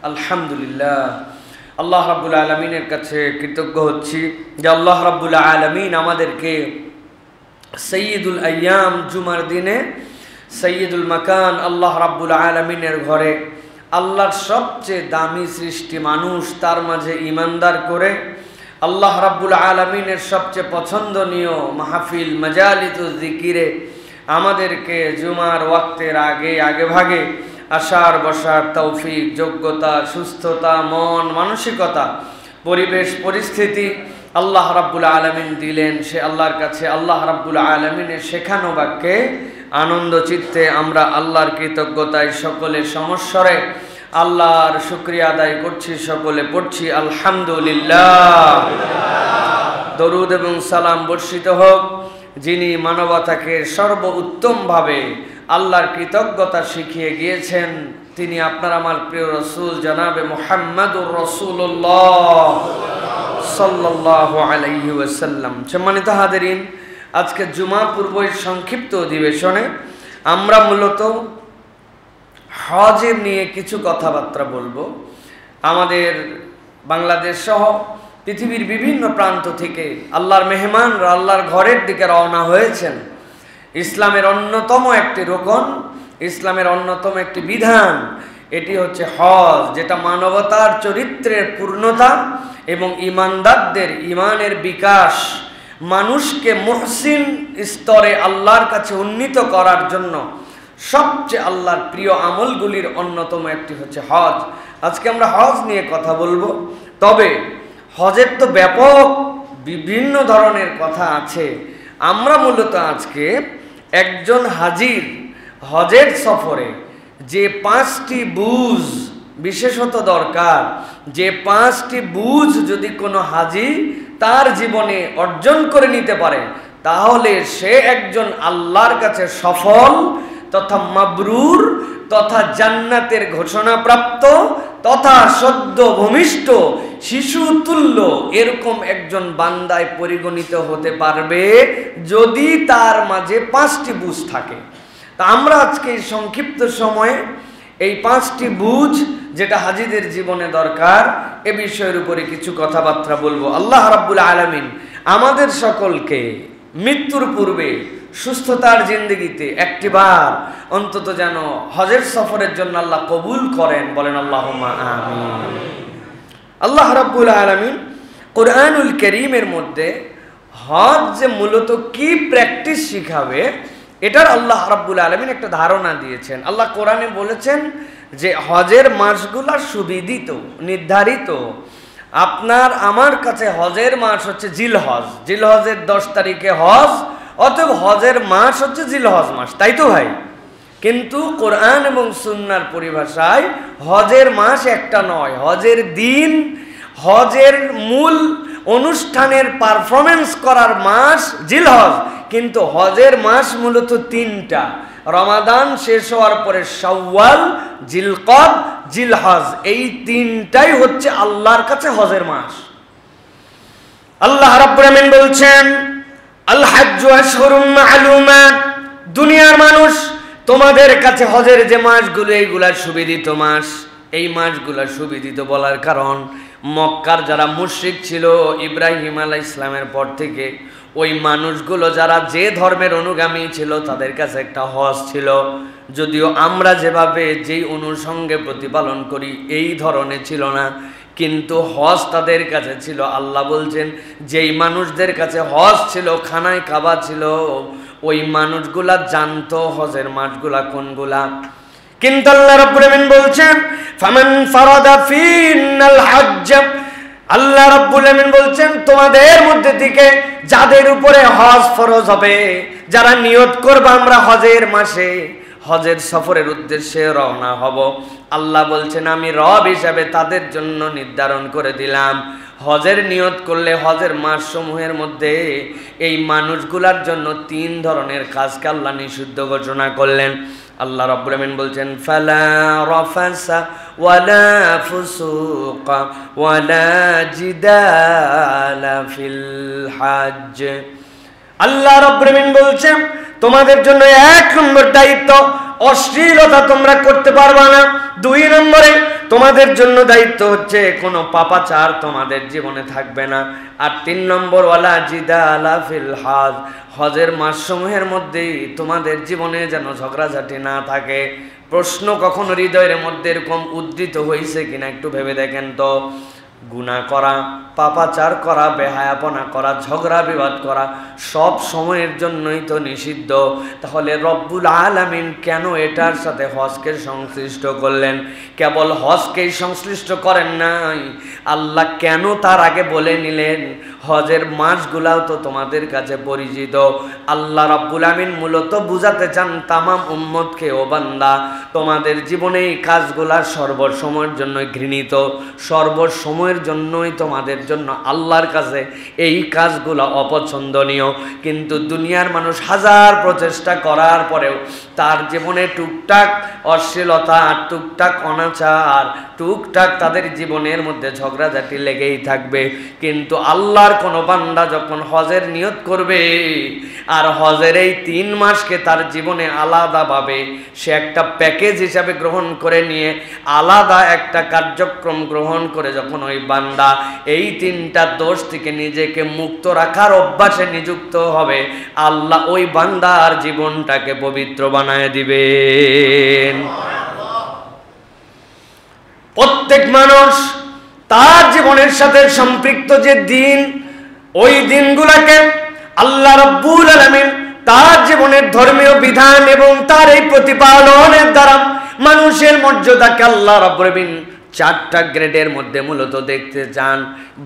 আলহামদুলিল্লাহ, আল্লাহ রাব্বুল আলামিনের কাছে কৃতজ্ঞ হচ্ছি যে আল্লাহ রাব্বুল আলামিন আমাদেরকে সাইয়্যিদুল আইয়াম জুমার দিনে সাইয়্যিদুল মাকান আল্লাহ রাব্বুল আলামিনের ঘরে আল্লাহর সবচেয়ে দামি সৃষ্টি মানুষ তার মাঝে ঈমানদার করে আল্লাহ রাব্বুল আলামিনের সবচেয়ে পছন্দনীয় মাহফিল মাজালিতুজ যিকিরে আমাদেরকে জুমার ওয়াক্তের আগে ভাগে আসার বসার তৌফিক, যোগ্যতা, সুস্থতা, মন মানসিকতা, পরিবেশ পরিস্থিতি আল্লাহ রাব্বুল আলামিন দিলেন। সে আল্লাহর কাছে আল্লাহ রাব্বুল আলামিনের শেখানো বাক্যে আনন্দ চিত্তে আমরা আল্লাহর কৃতজ্ঞতায় সকলে সমস্বরে আল্লাহর শুকরিয়া আদায় করছি, সকলে পড়ছি আলহামদুলিল্লাহ। দরুদ এবং সালাম বর্ষিত হোক যিনি মানবতাকে সর্বোত্তমভাবে আল্লাহর কৃতজ্ঞতা শিখিয়ে গিয়েছেন, তিনি আপনার আমার প্রিয় রাসূল জনাবে মুহাম্মদুর রাসূলুল্লাহ সাল্লাল্লাহু আলাইহি ওয়াসাল্লাম। সম্মানিত হাজিরিন, আজকে জুমা পূর্বের সংক্ষিপ্ত অধিবেশনে আমরা মূলত হজের নিয়ে কিছু কথাবার্তা বলবো। আমাদের বাংলাদেশ সহ পৃথিবীর বিভিন্ন প্রান্ত থেকে আল্লাহর মেহমানরা আল্লাহর ঘরের দিকে রওনা হয়েছেন। ইসলামের অন্যতম একটি রোকন, ইসলামের অন্যতম একটি বিধান, এটি হচ্ছে হজ, যেটা মানবতার চরিত্রের পূর্ণতা এবং ঈমানদারদের ঈমানের বিকাশ, মানুষকে মুহসিন স্তরে আল্লাহর কাছে উন্নীত করার জন্য সবচেয়ে আল্লাহর প্রিয় আমলগুলির অন্যতম একটি হচ্ছে হজ। আজকে আমরা হজ নিয়ে কথা বলবো। তবে হজের তো ব্যাপক বিভিন্ন ধরনের কথা আছে। আমরা মূলত আজকে একজন হাজির হজের সফরে যে 5টি বুঝ বিশেষত দরকার, যে 5টি বুঝ যদি কোনো হাজি তার জীবনে অর্জন করে নিতে পারে, তাহলে সে একজন আল্লাহর কাছে সফল তথা মাবরুর তথা জান্নাতের ঘোষণাপ্রাপ্ত তথা সদ্য ভূমিষ্ঠ শিশু তুল্য এরকম একজন বান্দায় পরিগণিত হতে পারবে যদি তার মাঝে 5টি বুঝ থাকে। তা আমরা আজকে এই সংক্ষিপ্ত সময়ে এই 5টি বুঝ যেটা হাজিদের জীবনে দরকার এ বিষয়ের উপরে কিছু কথাবার্তা বলবো। আল্লাহ রাব্বুল আলামিন আমাদের সকলকে মৃত্যুর পূর্বে সুস্থতার জিন্দেগিতে একটিবার অন্তত যেন হজের সফরের জন্য আল্লাহ কবুল করেন, বলেন আল্লাহুম্মা আমিন। আল্লাহ রাব্বুল আলামিন কোরআনুল কারীমের মধ্যে হজ যে মূলত কি প্র্যাকটিস শিখাবে এটার আল্লাহ রাব্বুল আলামিন একটা ধারণা দিয়েছেন। আল্লাহ কোরআনে বলেছেন যে হজের মাসগুলা সুবিদিত, নির্ধারিত। আপনার আমার কাছে হজের মাস হচ্ছে জিলহজ, জিলহজের 10 তারিখে হজ, অতএব হজের মাস হচ্ছে জিলহজ মাস, তাই তো ভাই? কিন্তু কোরআন এবং সুন্নাহর পরিভাষায় হজের মাস একটা নয়, হজের দিন, হজের মূল অনুষ্ঠানের পারফরমেন্স করার মাস জিলহজ। কিন্তু হজের মাস মূলত 3টা, রমাদান শেষ হওয়ার পরে শাওয়াল, জিলকদ, জিলহজ, এই 3টাই হচ্ছে আল্লাহর কাছে হজের মাস। আল্লাহ রাব্বুল আমিন বলছেন আল হাজ্জু আশহুরুম মা'লুমাত, দুনিয়ার মানুষ তোমাদের কাছে হজের যে মাসগুলো এইগুলা সুবিদিত মাস। এই মাসগুলা সুবিদিত বলার কারণ মক্কার যারা মুশরিক ছিল ইব্রাহিম আলাইহিস সালামের পর থেকে, ওই মানুষগুলো যারা যে ধর্মের অনুগামী ছিল তাদের কাছে একটা হজ ছিল। যদিও আমরা যেভাবে যেই অনুষঙ্গে প্রতিপালন করি এই ধরনের ছিল না, কিন্তু হজ তাদের কাছে ছিল। আল্লাহ বলছেন যেই মানুষদের কাছে হজ ছিল, খানায় কাবা ছিল, ওই মানুষগুলা জানতো হজের মাসগুলা কোনগুলা। কিন্তু আল্লাহ রাব্বুল আমিন বলছেন ফামান ফারাদা ফিনাল হজ্জ, আল্লাহ রাব্বুল আমিন বলছেন তোমাদের মধ্যে থেকে যাদের উপরে হজ ফরজ হবে, যারা নিয়ত করবে আমরা হজের মাসে হজের সফরের উদ্দেশ্যে রওনা হব, আল্লাহ বলছেন আমি রব হিসাবে তাদের জন্য নির্ধারণ করে দিলাম হজের নিয়ত করলে হজের মাস সমূহের মধ্যে এই মানুষগুলার জন্য 3 ধরনের কাজকে আল্লাহ নিষিদ্ধ ঘোষণা করলেন। আল্লাহ রাব্বুল আমিন বলছেন ফালা রাফাসা ওয়ালা ফুসুকা ওয়ালা জিদালা ফিল হজ। আল্লাহ রাব্বুল আমিন বলছেন তোমাদের জন্য 1 নম্বর দায়িত্ব, অশ্লীলতা তোমরা করতে পারবা না। 2 নম্বরে তোমাদের জন্য দায়িত্ব হচ্ছে কোনো পাপাচার তোমাদের জীবনে থাকবে না। আর 3 নম্বর ওয়ালা জিদালা ফিল হজ, হজের মাসসমূহের মধ্যেই তোমাদের জীবনে যেন ঝগড়াঝাটি না থাকে। প্রশ্ন কখনো হৃদয়ের মধ্যে এরকম উদ্ধৃত হয়েছে কিনা একটু ভেবে দেখেন তো। গুনাহ করা, পাপাচার করা, বেহায়াপনা করা, ঝগড়া বিবাদ করা সব সময়ের জন্যই তো নিষিদ্ধ। তাহলে রব্বুল আলামিন কেন এটার সাথে হজকে সংশ্লিষ্ট করলেন? কেবল হজকেই সংশ্লিষ্ট করেন নাই, আল্লাহ কেন তার আগে বলে নিলেন হজের মাসগুলাও তো তোমাদের কাছে পরিচিত। আল্লাহ রব্বুল আমিন মূলত বুঝাতে চান তামাম উম্মতকে, ও বান্দা তোমাদের জীবনে এই কাজগুলা সর্বসময়ের জন্য ঘৃণিত, সর্বসময়ের জন্যই তোমাদের জন্য আল্লাহর কাছে এই কাজগুলো অপছন্দনীয়। কিন্তু দুনিয়ার মানুষ হাজার প্রচেষ্টা করার পরেও তার জীবনে টুকটাক অশ্লীলতা, টুকটাক অনাচার, টুকটাক তাদের জীবনের মধ্যে ঝগড়াঝাটি লেগেই থাকবে। কিন্তু আল্লাহর কোনো বান্দা যখন হজের নিয়ত করবে আর হজের এই 3 মাসকে তার জীবনে আলাদাভাবে সে একটা প্যাকেজ হিসাবে গ্রহণ করে নিয়ে আলাদা একটা কার্যক্রম গ্রহণ করে যখন ওই বান্দা এই 3টা দোষ থেকে নিজেকে মুক্ত রাখার অভ্যাসে নিযুক্ত হবে, আল্লাহ ওই বান্দার জীবনটাকে পবিত্র বানায় দিবেন। প্রত্যেক মানুষ তার জীবনের সাথে সম্পৃক্ত যে দিন, ওই দিনগুলোকে আল্লাহ রাব্বুল আলামিন তার জীবনের ধর্মীয় বিধান এবং তার এই প্রতিপালনের দ্বারা মানুষের মর্যাদাকে আল্লাহ রাব্বুল আলামিন 4টা গ্রেডের মধ্যে মূলত দেখতে চান।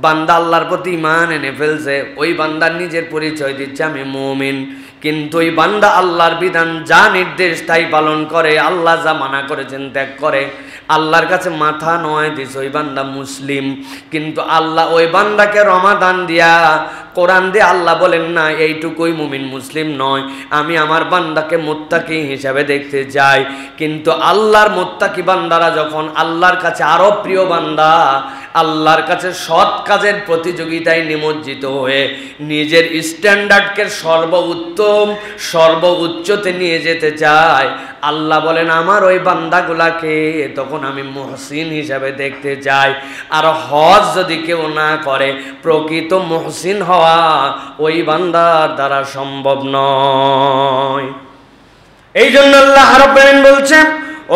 বান্দা আল্লাহর প্রতি ঈমান এনে ফেলছে, ওই বান্দার নিজের পরিচয় দিচ্ছে আমি মুমিন। কিন্তু ওই বান্দা আল্লাহর বিধান যা নির্দেশ তাই পালন করে, আল্লাহ যা মানা করেছেন ত্যাগ করে, আল্লাহর কাছে মাথা নয় দিছে, ওই বান্দা মুসলিম। কিন্তু আল্লাহ ওই বান্দাকে রমাদান দিয়া, কোরআন দিয়ে আল্লাহ বলেন না এইটুকুই মুমিন মুসলিম নয়, আমি আমার বান্দাকে মুত্তাকি হিসাবে দেখতে চাই। কিন্তু আল্লাহর মুত্তাকি বান্দারা যখন আল্লাহর কাছে আরো প্রিয় বান্দা, আল্লাহর কাছে সৎ কাজের প্রতিযোগিতায় নিমজ্জিত হয়ে নিজের স্ট্যান্ডার্ডকে সর্বোত্তম সর্বোচ্চতে নিয়ে যেতে চায়, আল্লাহ বলেন আমার ওই বান্দাগুলাকে তখন আমি মুহসিন হিসাবে দেখতে চাই। আর হজ যদি কেউ না করে, প্রকৃত মুহসিন হওয়া ওই বান্দার দ্বারা সম্ভব নয়। এই জন্য আল্লাহ রাব্বুল আলামিন বলছেন,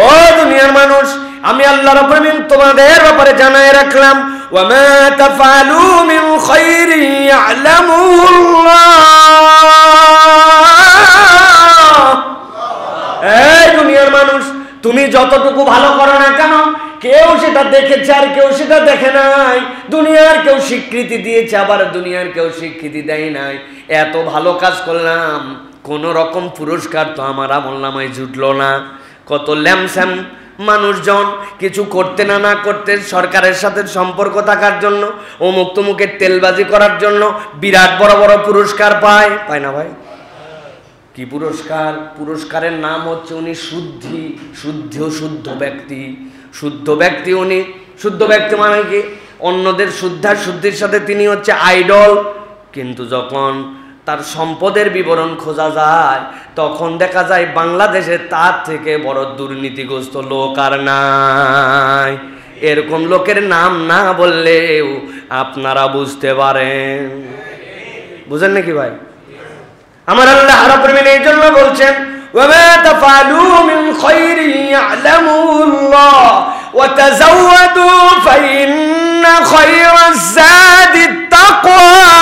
ও দুনিয়ার মানুষ, আমি আল্লাহ রাব্বুল আলামিন তোমাদের ব্যাপারে জানায় রাখলাম, ওয়া মা তাফআলু মিন খাইরিন ইয়ালামুল্লাহ। এই দুনিয়ার মানুষ, তুমি যতটুকু ভালো করো না কেন, কেউ সেটা দেখেছে আর কেউ সেটা দেখে নাই। দুনিয়ার কেউ স্বীকৃতি দিয়েছে, আবার দুনিয়ার কেউ স্বীকৃতি দেয় নাই। এত ভালো কাজ করলাম, কোন রকম পুরস্কার তো আমার আমলনামায় জুটলো না। কত ল্যামস্যাম মানুষজন কিছু করতে না করতে সরকারের সাথে সম্পর্ক থাকার জন্য, অমুক তমুকের তেলবাজি করার জন্য বিরাট বড় বড় পুরস্কার পায় না ভাই? কি পুরস্কার? পুরস্কারের নাম হচ্ছে উনি শুদ্ধ ব্যক্তি। শুদ্ধ ব্যক্তি উনি। শুদ্ধ ব্যক্তি মানে কি? অন্যদের শুদ্ধির সাথে তিনি হচ্ছে আইডল। কিন্তু যখন তার সম্পদের বিবরণ খোঁজা যায়, তখন দেখা যায় বাংলাদেশে তার থেকে বড় দুর্নীতিগ্রস্ত লোক আর নাই। এরকম লোকের নাম না বললেও আপনারা বুঝতে পারেন। বুঝেন নাকি ভাই? আমার আল্লাহ রাব্বুল আলামিন এই জন্য বলছেন, ওয়া মা তাফআলু মিন খাইরিন ইয়ালামুল্লাহ ওয়া তাযাওয়াদু ফাইন্না খায়রাজ যাদিত তাকওয়া।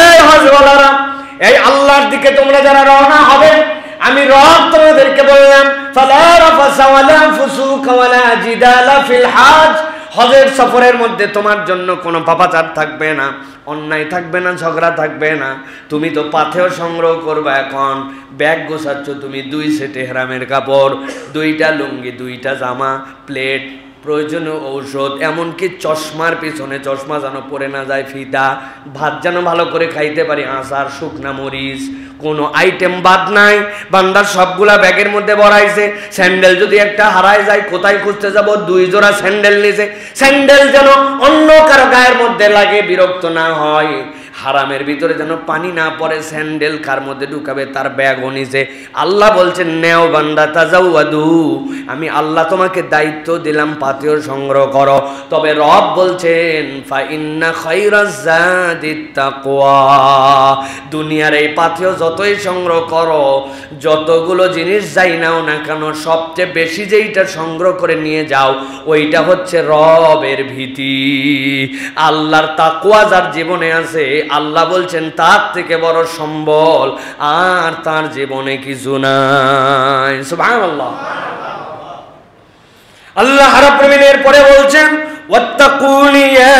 এই হযরতরা, এই আল্লাহর দিকে তোমরা যারা রওনা হবে, আমি রব তোমাদেরকে বললাম, ফালা রাফাসা ওয়ালা ফুসুকা ওয়ালা জিদালা ফিল হজ। হজের সফরের মধ্যে তোমার জন্য কোনো পাপাচার থাকবে না, অন্যায় থাকবে না, ঝগড়া থাকবে না। তুমি তো পাথেয় সংগ্রহ করবে, এখন ব্যাগ গোছাচ্ছ তুমি 2 সেট ইহরামের কাপড়, 2টা লুঙ্গি, 2টা জামা, প্লেট, প্রয়োজনীয় ঔষধ, এমনকি চশমার পিছনে চশমা যেন পড়ে না যায়, ফিতা, ভাত যেন ভালো করে খাইতে পারি, আচার, শুকনা মরিচ, কোনো আইটেম বাদ নাই। বান্দার সবগুলা ব্যাগের মধ্যে ভরাইছে। স্যান্ডেল যদি একটা হারায় যায়, কোথায় খুঁজতে যাব? 2 জোড়া স্যান্ডেল নিছে। স্যান্ডেল যেন অন্য কারো গায়ের মধ্যে লাগে, বিরক্ত না হয়। হারামের ভিতরে যেন পানি না পড়ে, স্যান্ডেল কার মধ্যে ঢুকাবে তার ব্যাগও নিজে। আল্লাহ বলছেন নেও বান্দা তাজাওয়াদু, আমি আল্লাহ তোমাকে দায়িত্ব দিলাম পাথেয় সংগ্রহ করো। তবে রব বলছেন ফা ইন্না খায়রাজ যাদিত তাকওয়া, দুনিয়ার এই পাথেয় যতই সংগ্রহ করো, যতগুলো জিনিস যাই নাও না কেন, সবচেয়ে বেশি যেইটা সংগ্রহ করে নিয়ে যাও ওইটা হচ্ছে রবের ভীতি। আল্লাহর তাকওয়া যার জীবনে আছে, আল্লাহ বলছেন তার থেকে বড় সম্বল আর তার জীবনে কিছু নাই। সুবহানাল্লাহ। আল্লাহ রাব্বুল আলামিনের পরে বলছেন ওয়াত্তাকুনি ইয়া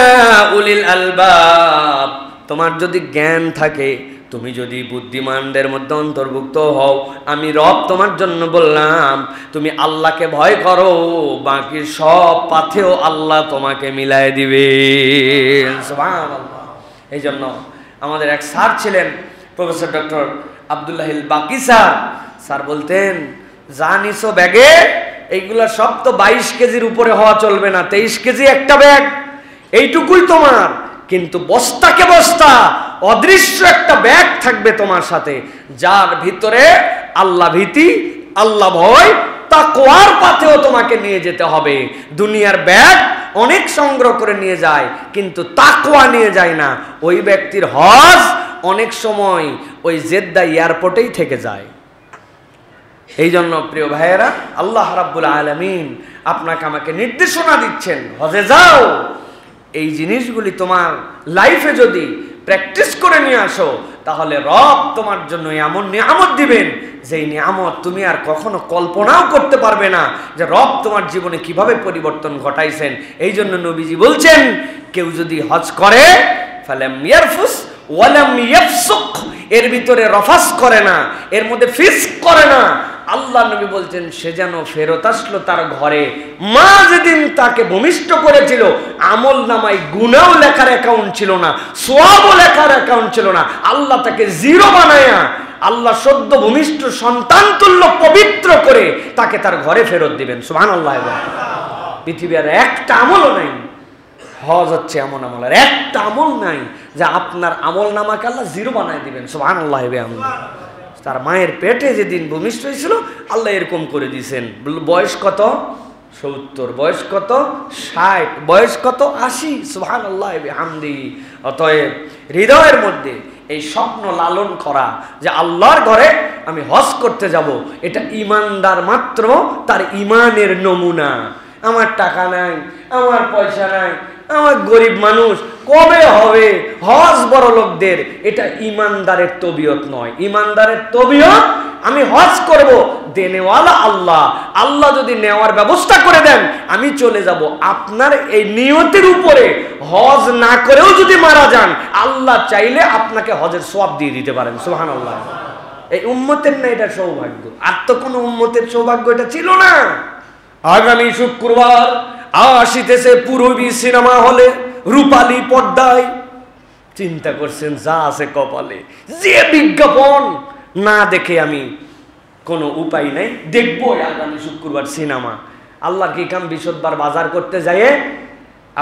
উলিল আলবাব, তোমার যদি জ্ঞান থাকে, তুমি যদি বুদ্ধিমানদের মধ্যে অন্তর্ভুক্ত হও, আমি রব তোমার জন্য বললাম তুমি আল্লাহকে ভয় করো, বাকি সব পাথেও আল্লাহ তোমাকে মিলাই দিবে। সুবহানাল্লাহ। এই জন্য আমাদের এক স্যার ছিলেন, প্রফেসর ডক্টর আব্দুল্লাহিল বাকি স্যার বলতেন, যা নিছো ব্যাগে এইগুলা সব তো 22 কেজির উপরে হওয়া চলবে না, 23 কেজি একটা ব্যাগ, এইটুকুই তোমার, কিন্তু বস্তাকে বস্তা অদৃশ্য একটা ব্যাগ থাকবে তোমার সাথে, যার ভিতরে আল্লাহ ভীতি, আল্লাহ ভয়, তাকওয়ার পথেও তোমাকে নিয়ে যেতে হবে। দুনিয়ার ব্যাগ অনেক সংগ্রহ করে নিয়ে যায়, কিন্তু তাকওয়া নিয়ে যায় না। ওই ব্যক্তির হজ অনেক সময় ওই জেদ্দা এয়ারপোর্টেই থেকে যায়। এই জন্য প্রিয় ভাইয়েরা, আল্লাহ রাব্বুল আলামিন আপনাকে আমাকে নির্দেশনা দিচ্ছেন, হজে যাও। এই জিনিসগুলি তোমার লাইফে যদি প্র্যাকটিস করে নিয়ে আসো, তাহলে রব তোমার জন্য এমন নিয়ামত দিবেন, যেই নিয়ামত তুমি আর কখনো কল্পনাও করতে পারবে না যে রব তোমার জীবনে কিভাবে পরিবর্তন ঘটাইছেন। এই জন্য নবীজি বলছেন, কেউ যদি হজ করে ফালাম ইয়ারফুস ওয়ালাম ইয়াফসুক, এর ভিতরে রফাস করে না, এর মধ্যে ফিসক করে না, আল্লাহ নবী বলছেন সে যেন ফেরত আসলো তার ঘরে। মা যেদিন তাকে ভূমিষ্ঠ করেছিল, আমল নামায় গুনাও লেখার অ্যাকাউন্ট ছিল না, সওয়াবও লেখার অ্যাকাউন্ট ছিল না, আল্লাহ তাকে জিরো বানায়া, আল্লাহ সদ্য ভূমিষ্ঠ সন্তান তুল্য পবিত্র করে তাকে তার ঘরে ফেরত দিবেন। সুবহানাল্লাহ। পৃথিবীর একটা আমলও নাই, হজ হচ্ছে এমন আমল, আর একটা আমল নাই যে আপনার আমল নামাকে আল্লাহ জিরো বানায় দিবেন। সুবহানাল্লাহ। তার মায়ের পেটে যেদিন ভূমিষ্ঠ হয়েছিল, আল্লাহ এরকম করে দিয়েছেন। বয়স কত? 70, বয়স কত? 60, বয়স কত? 80। সুবহানাল্লাহ বিহামদি। অতএব হৃদয়ের মধ্যে এই স্বপ্ন লালন করা যে আল্লাহর ঘরে আমি হজ করতে যাব, এটা ইমানদার মাত্র তার ইমানের নমুনা। আমার টাকা নাই, আমার পয়সা নাই, আমার গরিব মানুষ, কবে হবে হজ বড় লোকদের, এটা ইমানদারের তবিয়ত নয়। ইমানদারের তবিয়ত আমি হজ করব, দেনেওয়ালা আল্লাহ, আল্লাহ যদি নেওয়ার ব্যবস্থা করে দেন আমি চলে যাব। আপনার এই নিয়তের উপরে হজ না করেও যদি মারা যান, আল্লাহ চাইলে আপনাকে হজের সওয়াব দিয়ে দিতে পারেন। সুবহানাল্লাহ। এই উম্মতের না এটা সৌভাগ্য, আর তো কোনো উম্মতের সৌভাগ্য এটা ছিল না। আগামী শুক্রবার আসিতেছে পূরবী সিনেমা হলে, রূপালী পর্দায়। চিন্তা করছেন যা আছে কপালে, যে বিজ্ঞাপন না দেখে আমি কোনো উপায় নাই, দেখবো আগামী শুক্রবার সিনেমা। আল্লাহর কি কাম, বৃহস্পতিবার বাজার করতে যাইয়ে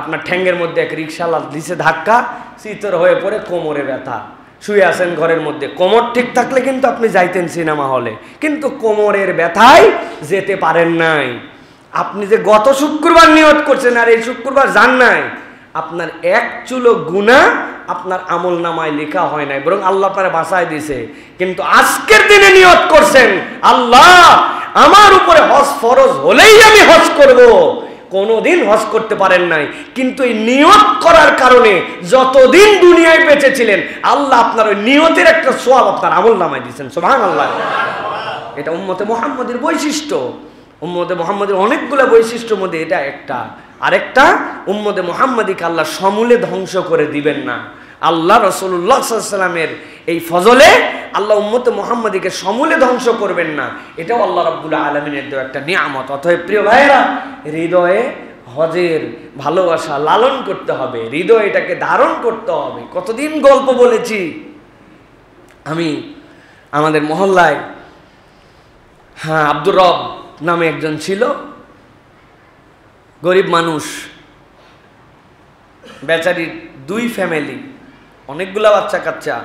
আপনার ঠ্যাঙ্গের মধ্যে এক রিক্সাওয়ালা দিছে ধাক্কা, চিতর হয়ে পড়ে কোমরে ব্যথা, শুয়ে আছেন ঘরের মধ্যে। কোমর ঠিক থাকলে কিন্তু আপনি যাইতেন সিনেমা হলে, কিন্তু কোমরের ব্যথায় যেতে পারেন নাই। আপনি যে গত শুক্রবার নিয়ত করছেন আর এই শুক্রবার যান নাই, আপনার এক চুলো গুনাহ আপনার আমল নামায় লেখা হয় নাই, বরং আল্লাহ আপনারা বাঁচায় দিয়েছে। কিন্তু আজকের দিনে নিয়ত করছেন, আল্লাহ আমার উপরে হজ ফরজ হলেই আমি হজ করব, কোনোদিন হজ করতে পারেন নাই, কিন্তু এই নিয়ত করার কারণে যতদিন দুনিয়ায় বেঁচে ছিলেন, আল্লাহ আপনার ওই নিয়তের একটা সওয়াব আপনার আমল নামায় দিয়েছেন। সুবহানাল্লাহ। এটা উম্মতে মুহাম্মাদের বৈশিষ্ট্য। উম্মতে মুহাম্মাদের অনেকগুলো বৈশিষ্ট্যের মধ্যে এটা একটা। আরেকটা, উম্মতে মুহাম্মাদিকে আল্লাহ সমূলে ধ্বংস করে দিবেন না। আল্লাহ রাসূলুল্লাহ সাল্লাল্লাহু আলাইহি ওয়াসাল্লামের এই ফজলে আল্লাহ উম্মতে মুহাম্মাদিকে সমূলে ধ্বংস করবেন না, এটাও আল্লাহ রাব্বুল আলামিনের দেওয়া একটা নিয়ামত। অতএব প্রিয় ভাইয়েরা, হৃদয়ে হজের ভালোবাসা লালন করতে হবে, হৃদয়ে এটাকে ধারণ করতে হবে। কতদিন গল্প বলেছি আমি আমাদের মহল্লায়, হ্যাঁ, আব্দুর রব নামে একজন ছিল, গরিব মানুষ, বেচারির 2 ফ্যামিলি, অনেকগুলা বাচ্চা কাচ্চা,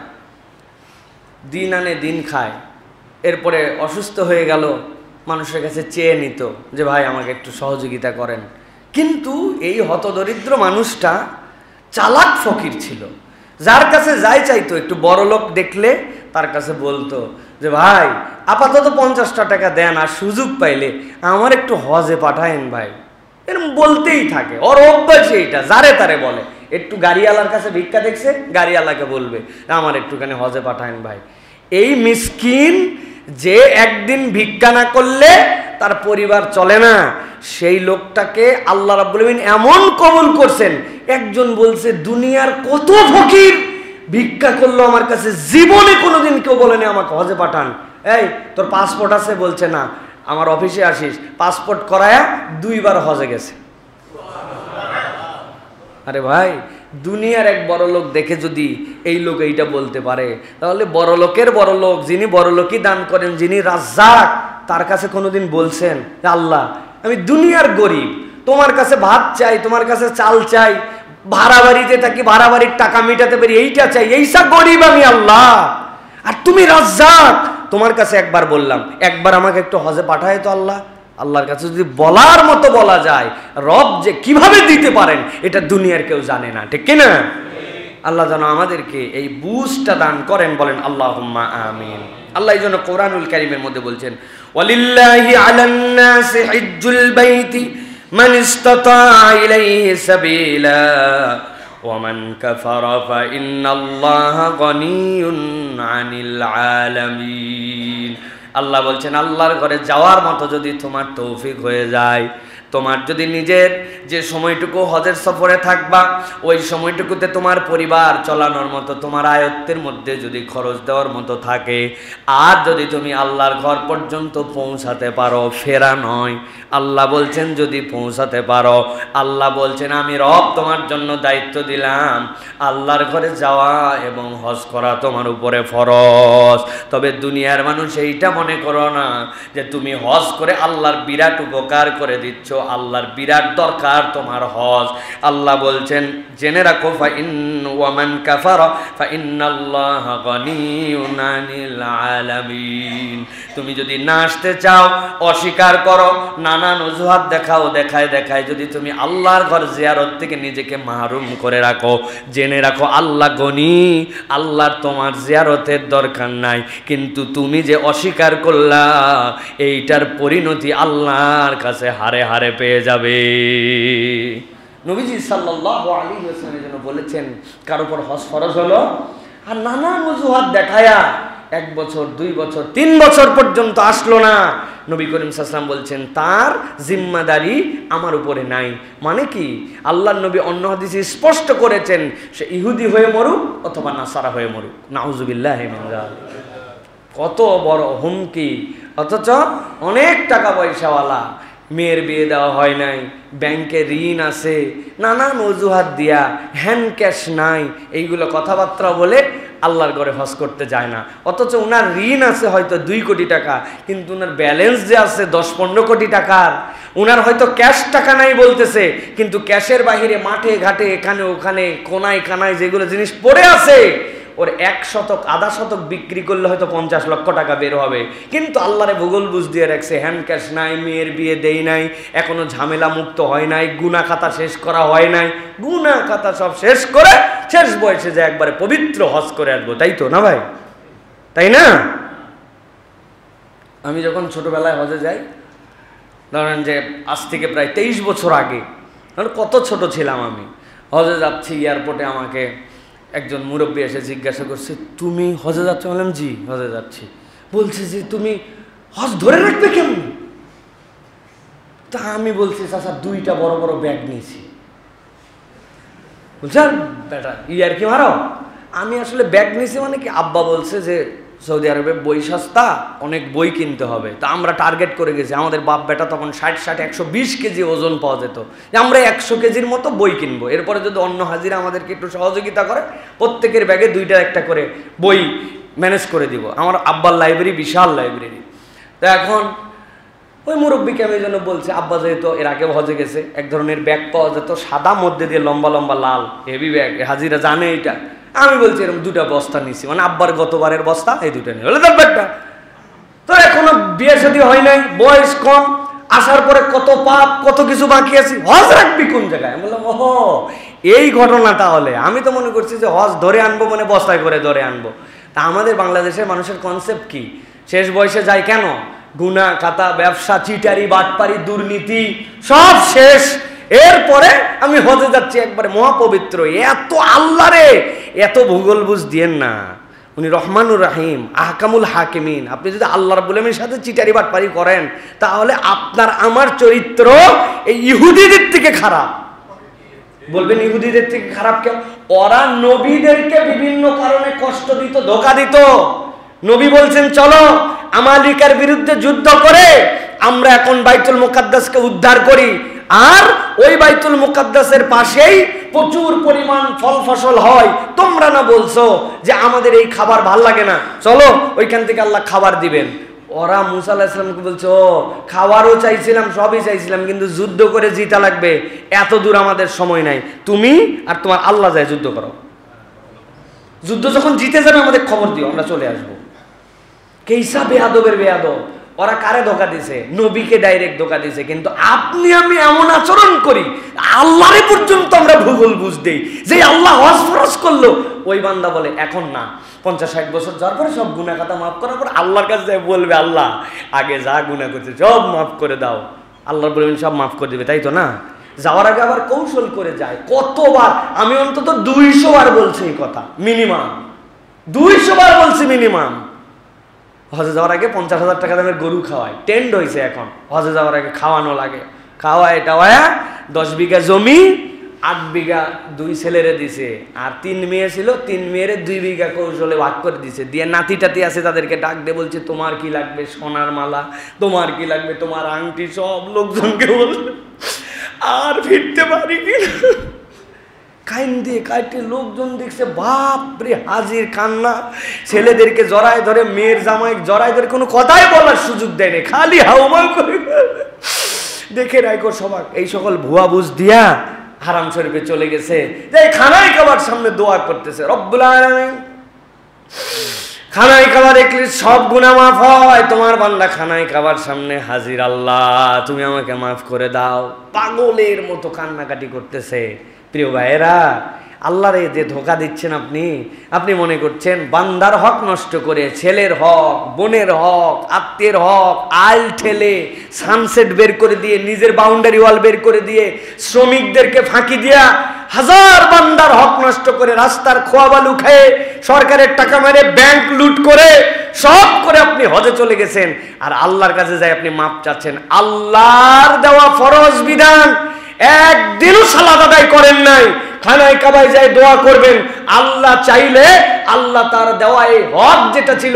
দিন আনে দিন খায়, এরপরে অসুস্থ হয়ে গেল, মানুষের কাছে চেয়ে নিত যে ভাই আমাকে একটু সহযোগিতা করেন। কিন্তু এই হতদরিদ্র মানুষটা চালাক ফকির ছিল, যার কাছে যাই চাইতো, একটু বড় লোক দেখলে তার কাছে বলতো যে ভাই আপাতত 50টা টাকা দেন, আর সুযোগ পাইলে আমার একটু হজে পাঠায়েন ভাই। এরকম বলতেই থাকে, ওর অভ্যাস এইটা, যারে তারে বলে। একটু গাড়িওয়ালার কাছে ভিক্ষা দেখছে, গাড়িওয়ালাকে বলবে আমার একটুখানি হজে পাঠায়েন ভাই। এই মিসকিন যে একদিন ভিক্ষা না করলে তার পরিবার চলে না, সেই লোকটাকে আল্লাহ রাব্বুল আলামিন এমন কবুল করছেন। একজন বলছে দুনিয়ার কত ফকির ভিক্ষা করলো আমার কাছে, জীবনে কোনোদিন কেউ বলেনি আমাকে হজে পাঠান। এই তোর পাসপোর্ট আছে? বলছে না। আমার অফিসে আসিস, পাসপোর্ট করায়া 2 বার হজে গেছে। আরে ভাই, দুনিয়ার এক বড় লোক দেখে যদি এই লোক এইটা বলতে পারে, তাহলে বড় লোকের বড় লোক, যিনি বড় লোকই দান করেন, যিনি রাজ্জাক, তার কাছে কোনোদিন বলছেন আল্লাহ আমি দুনিয়ার গরিব, তোমার কাছে ভাত চাই, তোমার কাছে চাল চাই, ভাড়া বাড়িতে থাকি, ভাড়া বাড়ির টাকা মিটাতে পারি, এইটা চাই, এইসব গরিব আমি আল্লাহ, আর তুমি রাজ্জাক, তোমার কাছে একবার বললাম, একবার আমাকে একটু হজে পাঠায় তো আল্লাহ। আল্লাহর কাছে যদি বলার মতো বলা যায়, রব যে কিভাবে দিতে পারেন এটা দুনিয়ার কেউ জানে না, ঠিক কিনা? আল্লাহ যেন আমাদেরকে এই বুঝটা দান করেন, বলেন আল্লাহুম্মা আমিন। আল্লাহ এই জন্য কোরআনুল কারীমের মধ্যে বলছেন ওয়ালিল্লাহি আলান নাসি হিজ্জুল বাইতি মান ইসতাতা ইলাইহি সাবিলা ওয়া মান কাফারা ফা ইন্নাল্লাহা গনিয়্যুন আনিল আলামিন। আল্লাহ বলছেন আল্লাহর ঘরে যাওয়ার মতো যদি তোমার তৌফিক হয়ে যায়, তোমার যদি নিজের যে সময়টুকু হজের সফরে থাকবা, ওই সময়টুকুতে তোমার পরিবার চলানোর মতো, তোমার আয়ত্তের মধ্যে যদি খরচ দেওয়ার মতো থাকে, আর যদি তুমি আল্লাহর ঘর পর্যন্ত পৌঁছাতে পারো, ফেরা নয়, আল্লাহ বলছেন যদি পৌঁছাতে পারো, আল্লাহ বলছেন আমি রব তোমার জন্য দায়িত্ব দিলাম, আল্লাহর ঘরে যাওয়া এবং হজ করা তোমার উপরে ফরজ। তবে দুনিয়ার মানুষ এইটা মনে করো না যে তুমি হজ করে আল্লাহর বিরাট উপকার করে দিচ্ছ, আল্লাহর বিরাট দরকার তোমার হজ। আল্লাহ বলছেন জেনে রাখো ফা ইন ওয়া মান কাফারা ফা ইন্নাল্লাহা গনিয়্যুন আনিল আলামিন। তুমি যদি না আসতে চাও, অস্বীকার করো, নানান অজুহাত দেখাও, দেখায় যদি তুমি আল্লাহর ঘর জিয়ারত থেকে নিজেকে মাহরুম করে রাখো, জেনে রাখো আল্লাহ গনি, আল্লাহর তোমার জিয়ারতের দরকার নাই, কিন্তু তুমি যে অস্বীকার করলা এইটার পরিণতি আল্লাহর কাছে হারে হারে পেয়ে যাবে। নবীজি সাল্লাল্লাহু আলাইহি ওয়াসাল্লাম যেন বলেছেন কার উপর হজ ফরজ হলো আর নানান অজুহাত দেখায়া 1 বছর 2 বছর 3 বছর পর্যন্ত আসলো না, নবী করিম সাল্লাল্লাহু আলাইহি ওয়াসাল্লাম বলছেন তার জিম্মাদারি আমার উপরে নাই। মানে কি? আল্লাহর নবী অন্য হাদিসে স্পষ্ট করেছেন সে ইহুদি হয়ে মরুক অথবা নাসারা হয়ে মরুক, নাউযুবিল্লাহি মিন যালিক। কত বড় হুমকি! অথচ অনেক টাকা পয়সাওয়ালা, মেয়ের বিয়ে দেওয়া হয় নাই, ব্যাংকে ঋণ আছে, নানান অজুহাত দিয়া, হ্যান্ড ক্যাশ নাই, এইগুলো কথাবার্তা বলে আল্লাহর ঘরে হজ করতে যায় না। অথচ ওনার ঋণ আছে হয়তো 2 কোটি টাকা, কিন্তু ওনার ব্যালেন্স যে আছে 10-15 কোটি টাকার। ওনার হয়তো ক্যাশ টাকা নাই বলতেছে, কিন্তু ক্যাশের বাহিরে মাঠে ঘাটে এখানে ওখানে কোনায় কানায় যেগুলো জিনিস পড়ে আছে, ওর 1 শতক আধা শতক বিক্রি করলে হয়তো 50 লক্ষ টাকা বের হবে। কিন্তু আল্লাহরে ভূগোল বুঝ দিয়ে রাখছে, হ্যান্ড ক্যাশ নাই, মেয়ের বিয়ে দেই নাই, এখনো ঝামেলা মুক্ত হয় নাই, গুনাহ খাতা শেষ করা হয় নাই, গুনাহ খাতা সব শেষ করে শেষ বয়সে যে একবারে পবিত্র হজ করে আসবো, তাই তো না ভাই? তাই না? আমি যখন ছোটবেলায় হজে যাই, ধরেন যে আজ থেকে প্রায় 23 বছর আগে, কত ছোট ছিলাম আমি, হজে যাচ্ছি, এয়ারপোর্টে আমাকে একজন মুরব্বী এসে জিজ্ঞাসা করছে তুমি হজে যাচ্ছ? বললাম জি হজে যাচ্ছি। বলছে যে তুমি হজ ধরে রাখবে কেমন? তা আমি বলছি চাচা 2টা বড় বড় ব্যাগ নিয়েছি। বুঝছেন বেটা ইয়ার কি মারো? আমি আসলে ব্যাগ নিয়েছি মানে কি, আব্বা বলছে যে সৌদি আরবে বই সস্তা, অনেক বই কিনতে হবে, তা আমরা টার্গেট করে গেছি, আমাদের বাপ বেটা তখন 60-120 কেজি ওজন পাওয়া যেত, যে আমরা 100 কেজির মতো বই কিনবো, এরপরে যদি অন্য হাজিরা আমাদেরকে একটু সহযোগিতা করে প্রত্যেকের ব্যাগে 2টা একটা করে বই ম্যানেজ করে দিব। আমার আব্বার লাইব্রেরি বিশাল লাইব্রেরি। তো এখন ওই মুরব্বীকে আমি যেন বলছি, আব্বা যেহেতু এর আগে হজে গেছে, এক ধরনের ব্যাগ পাওয়া যেত সাদা, মধ্যে দিয়ে লম্বা লম্বা লাল হেভি ব্যাগ, হাজিরা জানে এটা, আমি বলছি এরকম 2টা বস্তা নিছি, মানে আব্বার গতবারের বস্তা এই 2টা নিয়ে বলে ব্যাপারটা তো এখনো বিয়ে শাদী হয় নাই, বয়স কম, আসার পরে কত পাপ কত কিছু বাকি আছে, হজ রাখবি কোন জায়গায়? আমি বললাম ওহো এই ঘটনা। তাহলে আমি তো মনে করছি যে হজ ধরে আনবো মানে বস্তায় করে ধরে আনবো। তা আমাদের বাংলাদেশের মানুষের কনসেপ্ট কি, শেষ বয়সে যায় কেন? গুনাহ খাতা, ব্যবসা, চিটারি, বাটপারি, দুর্নীতি সব শেষ, এরপরে আমি হজে যাচ্ছি একবারে মহাপবিত্র। এত আল্লাহরে এত ভূগোল বুঝ দিয়েন না, উনি রহমানুর রাহিম, আহকামুল হাকিমিন। আপনি যদি আল্লাহ রাব্বুল আলামিনের সাথে চিটারি বাটপারি করেন তাহলে আপনার আমার চরিত্র এই ইহুদিদের থেকে খারাপ। বলবেন ইহুদিদের থেকে খারাপ কেন? ওরা নবীদেরকে বিভিন্ন কারণে কষ্ট দিত, ধোঁকা দিত। নবী বলছেন চলো আমালিকার বিরুদ্ধে যুদ্ধ করে আমরা এখন বাইতুল মুকাদ্দাসকে উদ্ধার করি, আর ওই বাইতুল মুকাদ্দাসের পাশেই প্রচুর পরিমাণ ফল ফসল হয়, তোমরা না বলছো যে আমাদের এই খাবার ভাল লাগে না, চলো ওইখান থেকে আল্লাহ খাবার দিবেন। ওরা মুসা আলাইহিস সালামকে বলছে ও খাবারও চাইছিলাম, সবই চাইছিলাম, কিন্তু যুদ্ধ করে জিতা লাগবে, এত দূর আমাদের সময় নাই, তুমি আর তোমার আল্লাহ যায় যুদ্ধ করো, যুদ্ধ যখন জিতে যাবে আমাদের খবর দিও, আমরা চলে আসবো। কেইসা বেয়াদবের বেয়াদব। ওরা কারে ধোকা দিছে? নবীকে ডাইরেক্ট ধোকা দিছে। কিন্তু আপনি আমি এমন আচরণ করি, আল্লাহরে পর্যন্ত আমরা ভূগোল বুঝ দেই যে আল্লাহ হজ ফরজ করলো, ওই বান্দা বলে এখন না, 50-60 বছর যাওয়ার পরে সব গুনাহ খাতা মাফ করার পর আল্লাহর কাছে যায় বলবে আল্লাহ আগে যা গুনাহ করছে সব মাফ করে দাও, আল্লাহ বলবেন সব মাফ করে দেবে, তাই তো না? যাওয়ার আগে আবার কৌশল করে যায়। কতবার আমি অন্তত 200 বার বলছি এই কথা, মিনিমাম 200 বার বলছি মিনিমাম। হজে যাওয়ার আগে 50,000 টাকা দামের গরু খাওয়ায়, টেন্ড হয়েছে এখন, হজে যাওয়ার আগে খাওয়ানো লাগে, খাওয়ায় টাওয়ায় 10 বিঘা জমি 8 বিঘা 2 ছেলেরে দিছে, আর 3 মেয়ে ছিল, 3 মেয়েরে 2 বিঘা কৌশলে ভাগ করে দিছে, দিয়ে নাতি টাতি আছে তাদেরকে ডাক দিয়ে বলছে তোমার কি লাগবে? সোনার মালা। তোমার কি লাগবে? তোমার আংটি। সব লোকজনকে বলছে আর ফিরতে পারি কি কাইন দিয়ে কাইটে লোকজন দেখছে, বাপরে হাজির কান্না, ছেলেদেরকে জড়ায় ধরে, মেয়ের জামাই জড়ায় ধরে, কোনো কথাই বলার সুযোগ দেয়নি, খালি হাউমাউ করে দেখে রাখো সবাক। এই সকল ভুয়া বুঝ দিয়া হারাম শরীফে চলে গেছে, যে খানায় খাবার সামনে দোয়া করতেছে রব্বুল আলামিন, খানায় খাবার দেখলে সব গুনাহ মাফ হয়, তোমার বান্দা খানায় খাবার সামনে হাজির, আল্লাহ তুমি আমাকে মাফ করে দাও। পাগলের মতো কান্নাকাটি করতেছে। প্রিয় ভাইয়েরা, আল্লাহরে যে ধোকা দিচ্ছেন আপনি, আপনি মনে করছেন বান্দার হক নষ্ট করে, ছেলের হক, বোনের হক, আত্মীয়ের হক আল ঠেলে, সানসেট বের করে দিয়ে, নিজের বাউন্ডারি ওয়াল বের করে দিয়ে, শ্রমিকদেরকে ফাঁকি দিয়া, হাজার বান্দার হক নষ্ট করে, রাস্তার খোয়া বালু খেয়ে, সরকারের টাকা মেরে, ব্যাংক লুট করে, সব করে আপনি হজে চলে গেছেন, আর আল্লাহর কাছে যাই আপনি মাপ চাচ্ছেন। আল্লাহর দেওয়া ফরজ বিধান একদিনও সালাত আদায় করেন নাই, খানায় কাবায় যায় দোয়া করবেন, আল্লাহ চাইলে আল্লাহ তার দেওয়া এই হক যেটা ছিল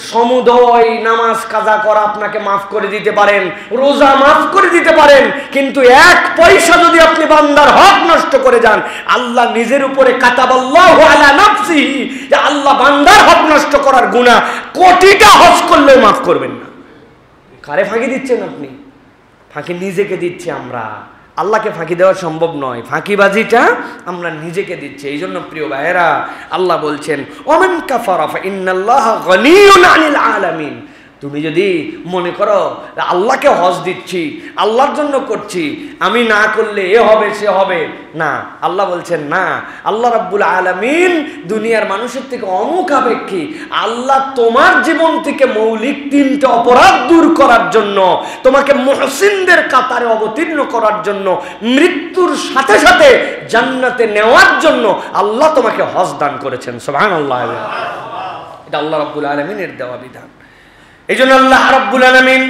সমুদয় নামাজ কাজা করা আপনাকে মাফ করে দিতে পারেন, রোজা মাফ করে দিতে পারেন, কিন্তু 1 পয়সা যদি আপনি বান্দার হক নষ্ট করে যান, আল্লাহ নিজের উপরে কাতাবাল্লাহু আলা নাফসিহি, যে আল্লাহ বান্দার হক নষ্ট করার গুনাহ কোটিটা হজ করলেও মাফ করবেন না। কারে ফাঁকি দিচ্ছেন আপনি? ফাঁকি নিজেকে দিচ্ছি আমরা, আল্লাহকে ফাঁকি দেওয়া সম্ভব নয়, ফাঁকিবাজিটা আমরা নিজেকে দিচ্ছি। এই জন্য প্রিয় ভাইয়েরা, আল্লাহ বলছেন ওমান কাফারা ফাইন্নাল্লাহা গনিয়্যুন আনিল আলামিন। তুমি যদি মনে করো আল্লাহকে হজ দিচ্ছি, আল্লাহর জন্য করছি, আমি না করলে এ হবে সে হবে না, আল্লাহ বলছেন না, আল্লাহ রাব্বুল আলামিন দুনিয়ার মানুষের থেকে অমুখাপেক্ষী। আল্লাহ তোমার জীবন থেকে মৌলিক 3টা অপরাধ দূর করার জন্য, তোমাকে মুহসিনদের কাতারে অবতীর্ণ করার জন্য, মৃত্যুর সাথে সাথে জান্নাতে নেওয়ার জন্য আল্লাহ তোমাকে হজ দান করেছেন। সুবহানাল্লাহ, এটা আল্লাহ রাব্বুল আলামিনের দেওয়া বিধান। এই জন্য আল্লাহ রাব্বুল আলামিন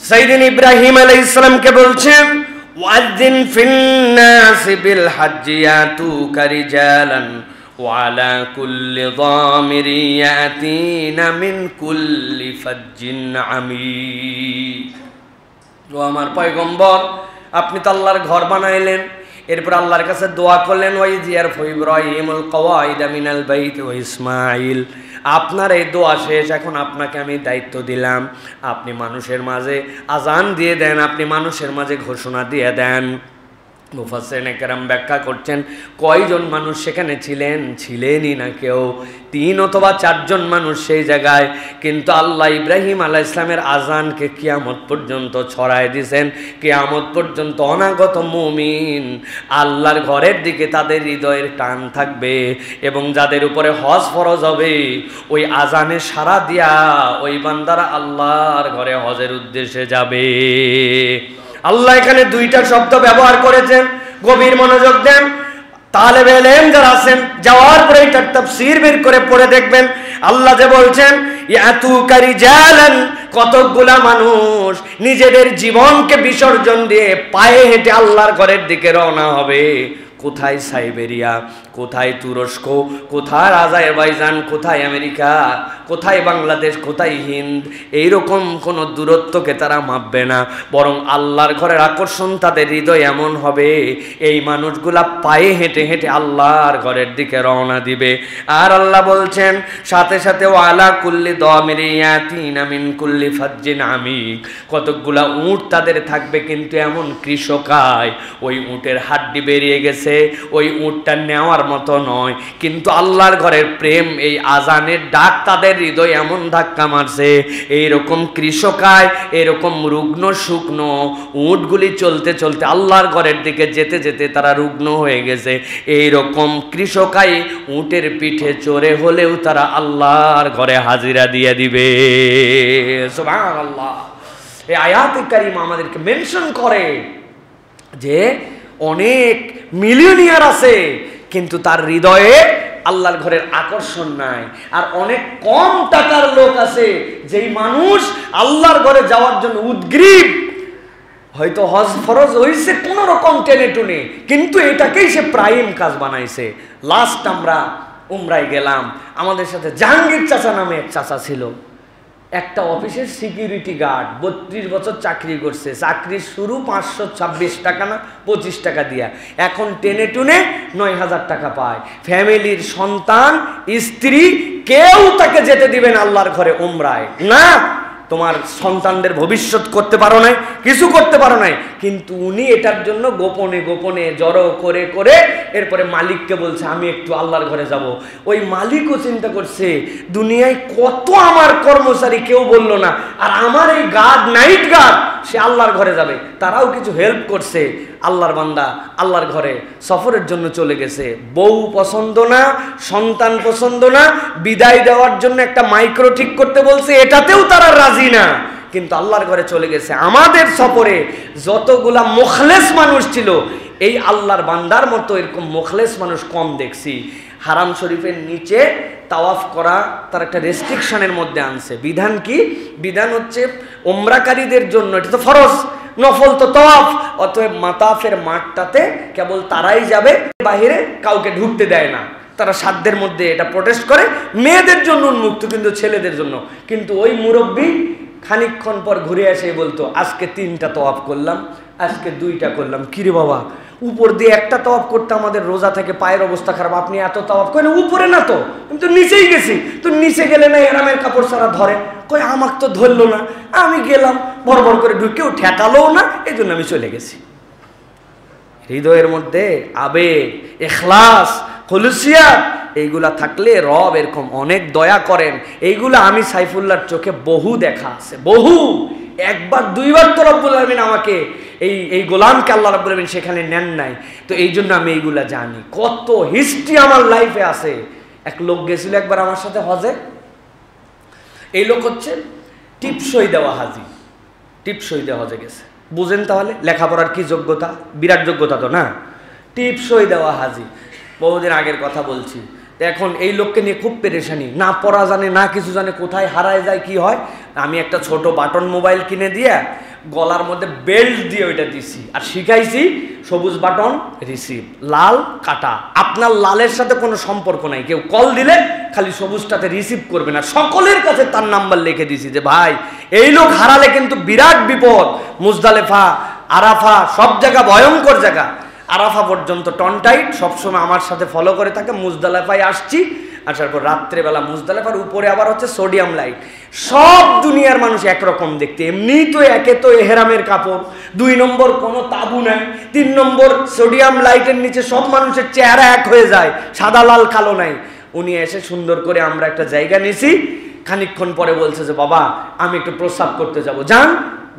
সাইয়্যিদিন ইব্রাহিম আলাইহিস সালামকে বলছেন ওয়াযিন ফিন-নাসি বিল হাজ্জি ইয়াতুকা রিজালান ওয়া আলা কুল্লি যামিরি ইয়াতিনা মিন কুল্লি ফাজ্জিন আমিক। ও আমার পয়গম্বর, আপনি তো আল্লাহর ঘর বানাইলেন, এরপর আল্লাহর কাছে দোয়া করলেন ওয়াইয ইয়ারফু ইব্রাহিমুল কওয়াইদা মিনাল বাইত ওয়া ইসমাঈল। আপনার এই দোয়া শেষ, এখন আপনাকে আমি দায়িত্ব দিলাম, আপনি মানুষের মাঝে আজান দিয়ে দেন, আপনি মানুষের মাঝে ঘোষণা দিয়ে দেন মুফাসসিরিনে কেরাম ব্যাখ্যা করছেন কয়জন মানুষ সেখানে ছিলেন, ছিলেনই না কেউ, 3 অথবা 4 জন মানুষ সেই জায়গায়। কিন্তু আল্লাহ ইব্রাহিম আলাইহিস সালামের আজানকে কিয়ামত পর্যন্ত ছড়ায় দিয়েছেন। কিয়ামত পর্যন্ত অনাগত মুমিন আল্লাহর ঘরের দিকে তাদের হৃদয়ের টান থাকবে, এবং যাদের উপরে হজ ফরজ হবে ওই আজানে সাড়া দিয়া ওই বান্দারা আল্লাহর ঘরে হজের উদ্দেশ্যে যাবে। আল্লাহ এখানে 2টা শব্দ ব্যবহার করেছেন, গভীর মনোযোগ দেন। তালেবে ইলম যারা আছেন যাওয়ার পরে এটার তাফসীর বের করে পড়ে দেখবেন। আল্লাহ যে বলছেন ইয়াতুকা রিজালান, কতগুলা মানুষ নিজেদের জীবনকে বিসর্জন দিয়ে পায়ে হেঁটে আল্লাহর ঘরের দিকে রওনা হবে। কোথায় সাইবেরিয়া, কোথায় তুরস্ক, কোথায় আজারবাইজান, কোথায় আমেরিকা, কোথায় বাংলাদেশ, কোথায় হিন্দ, এইরকম কোনো দূরত্বকে তারা মাপবে না, বরং আল্লাহর ঘরের আকর্ষণ তাদের হৃদয় এমন হবে এই মানুষগুলা পায়ে হেঁটে হেঁটে আল্লাহর ঘরের দিকে রওনা দিবে। আর আল্লাহ বলছেন সাথে সাথে ওয়ালা কুল্লি দামিরি ইয়াতিনা মিন কুল্লি ফাজ্জিন আমিক, কতকগুলা উট তাদের থাকবে কিন্তু এমন কৃষকায় ওই উটের হাড্ডি বেরিয়ে গেছে, ওই উটটা নেওয়ার মতো নয়, কিন্তু আল্লাহর ঘরের প্রেম এই আজানের ডাক তাদের হৃদয় এমন ধাক্কা মারছে, এইরকম কৃষকায় এরকম রুগ্ন শুকনো উটগুলি চলতে চলতে আল্লাহর ঘরের দিকে যেতে যেতে তারা রুগ্ন হয়ে গেছে। এইরকম কৃষকায় উটের পিঠে চড়ে হলেও তারা আল্লাহর ঘরে হাজিরা দিয়ে দিবে। সুবহানাল্লাহ। এই আয়াতে কারিমা আমাদেরকে মেনশন করে যে অনেক মিলিয়নিয়ার আছে কিন্তু তার হৃদয়ে আল্লাহর ঘরের আকর্ষণ নাই, আর অনেক কম টাকার লোক আছে যেই মানুষ আল্লাহর ঘরে যাওয়ার জন্য উদ্গ্রীব, হয়তো হজ ফরজ হইছে কোন রকম টেনে টুনে, কিন্তু এটাকেই সে প্রাইম কাজ বানাইছে। লাস্ট আমরা উমরায় গেলাম, আমাদের সাথে জাহাঙ্গীর চাচা নামে এক চাচা ছিল, একটা অফিসের সিকিউরিটি গার্ড, 32 বছর চাকরি করছে, চাকরির শুরু 526 টাকা না 25 টাকা দিয়া, এখন টেনে টুনে 9000 টাকা পায়। ফ্যামিলির সন্তান স্ত্রী কেউ তাকে যেতে দিবে না আল্লাহর ঘরে উমরায়, না তোমার সন্তানদের ভবিষ্যৎ করতে পারো নাই, কিছু করতে পারো নাই, কিন্তু উনি এটার জন্য গোপনে গোপনে জড়ো করে করে এরপরে মালিককে বলছে আমি একটু আল্লাহর ঘরে যাব। ওই মালিকও চিন্তা করছে দুনিয়ায় কত আমার কর্মচারী কেউ বললো না, আর আমার এই গার্ড, নাইট গার্ড, সে আল্লাহর ঘরে যাবে, তারাও কিছু হেল্প করছে। আল্লাহর বান্দা আল্লাহর ঘরে সফরের জন্য চলে গেছে, বউ পছন্দ না, সন্তান পছন্দ না, বিদায় দেওয়ার জন্য একটা মাইক্রো ঠিক করতে বলছে, এটাতেও তারা রাজি না, কিন্তু আল্লাহর ঘরে চলে গেছে। আমাদের সফরে যতগুলা মুখলেস মানুষ ছিল এই আল্লাহর বান্দার মতো এরকম মুখলেস মানুষ কম দেখছি। হারাম শরীফের নিচে তাওয়াফ করা তার একটা রেস্ট্রিকশনের মধ্যে আনছে। বিধান কি? বিধান হচ্ছে উমরাকারীদের জন্য এটা তো ফরজ, নফল তো তাওয়াফ, অতএব মাতাফের মাঠটাতে কেবল তারাই যাবে, বাহিরে কাউকে ঢুকতে দেয় না। তারা সাধ্যের মধ্যে এটা প্রোটেস্ট করে, মেয়েদের জন্য উন্মুক্ত কিন্তু ছেলেদের জন্য। কিন্তু ওই মুরব্বী খানিকক্ষণ পর ঘুরে এসে বলতো আজকে 3টা তাওয়াফ করলাম, আজকে 2টা করলাম। কিরে বাবা, উপর দিয়ে একটা তাওয়াফ করতে আমাদের রোজা থেকে পায়ের অবস্থা খারাপ, আপনি এত তাওয়াফ করেন? উপরে না তো, আমি তো নিচেই গেছি। তো নিচে গেলে না এরামের কাপড় ছাড়া ধরে? কই আমাকে তো ধরলো না, আমি গেলাম বড় বড় করে ঢুকেও ঠেকালোও না, এই জন্য আমি চলে গেছি। হৃদয়ের মধ্যে আবেগ, ইখলাস, খুলুসিয়াত এইগুলা থাকলে রব এরকম অনেক দয়া করেন। এইগুলা আমি সাইফুল্লাহর চোখে বহু দেখা আছে, বহু, 1বার 2বার তো রব্বুল আলামিন আমাকে এই গোলামকে আল্লাহ রব্বুল আলামিন সেখানে নেন নাই, তো এই জন্য আমি এইগুলা জানি। কত হিস্ট্রি আমার লাইফে আছে। এক লোক গেছিল একবার আমার সাথে হজে, এই লোক হচ্ছে টিপসই দেওয়া হাজি, টিপসই দেওয়া হজে গেছে। বুঝেন তাহলে লেখাপড়ার কি যোগ্যতা, বিরাট যোগ্যতা তো না, টিপসই দেওয়া হাজি। বহুদিন আগের কথা বলছি। এখন এই লোককে নিয়ে খুব পেরেশানি, না পড়া জানে না কিছু জানে, কোথায় হারায় যায় কি হয়। আমি একটা ছোট বাটন মোবাইল কিনে দিয়ে গলার মধ্যে বেল্ট দিয়ে ওইটা দিছি, আর শিখাইছি সবুজ বাটন রিসিভ, লাল কাটা। আপনার লালের সাথে কোনো সম্পর্ক নাই, কেউ কল দিলে খালি সবুজটাতে রিসিভ করবে না। সকলের কাছে তার নাম্বার লিখে দিছি যে ভাই এই লোক হারালে কিন্তু বিরাট বিপদ। মুজদালেফা, আরাফা সব জায়গা ভয়ঙ্কর জায়গা। আরাফা পর্যন্ত টনটাইট, সবসময় আমার সাথে ফলো করে থাকে। মুজদালেফায় আসছি, আসার পর রাত্রেবেলা মুজদালেফার উপরে আবার হচ্ছে সোডিয়াম লাইট, সব দুনিয়ার মানুষ একরকম দেখতে, এমনি তো একে তো এহরামের কাপড়, 2 নম্বর কোনো তাবু নাই, 3 নম্বর সোডিয়াম লাইটের নিচে সব মানুষের চেহারা এক হয়ে যায়, সাদা লাল কালো নাই। উনি এসে সুন্দর করে আমরা একটা জায়গা নিয়েছি, খানিকক্ষণ পরে বলছে যে বাবা আমি একটু প্রস্রাব করতে যাব। যান,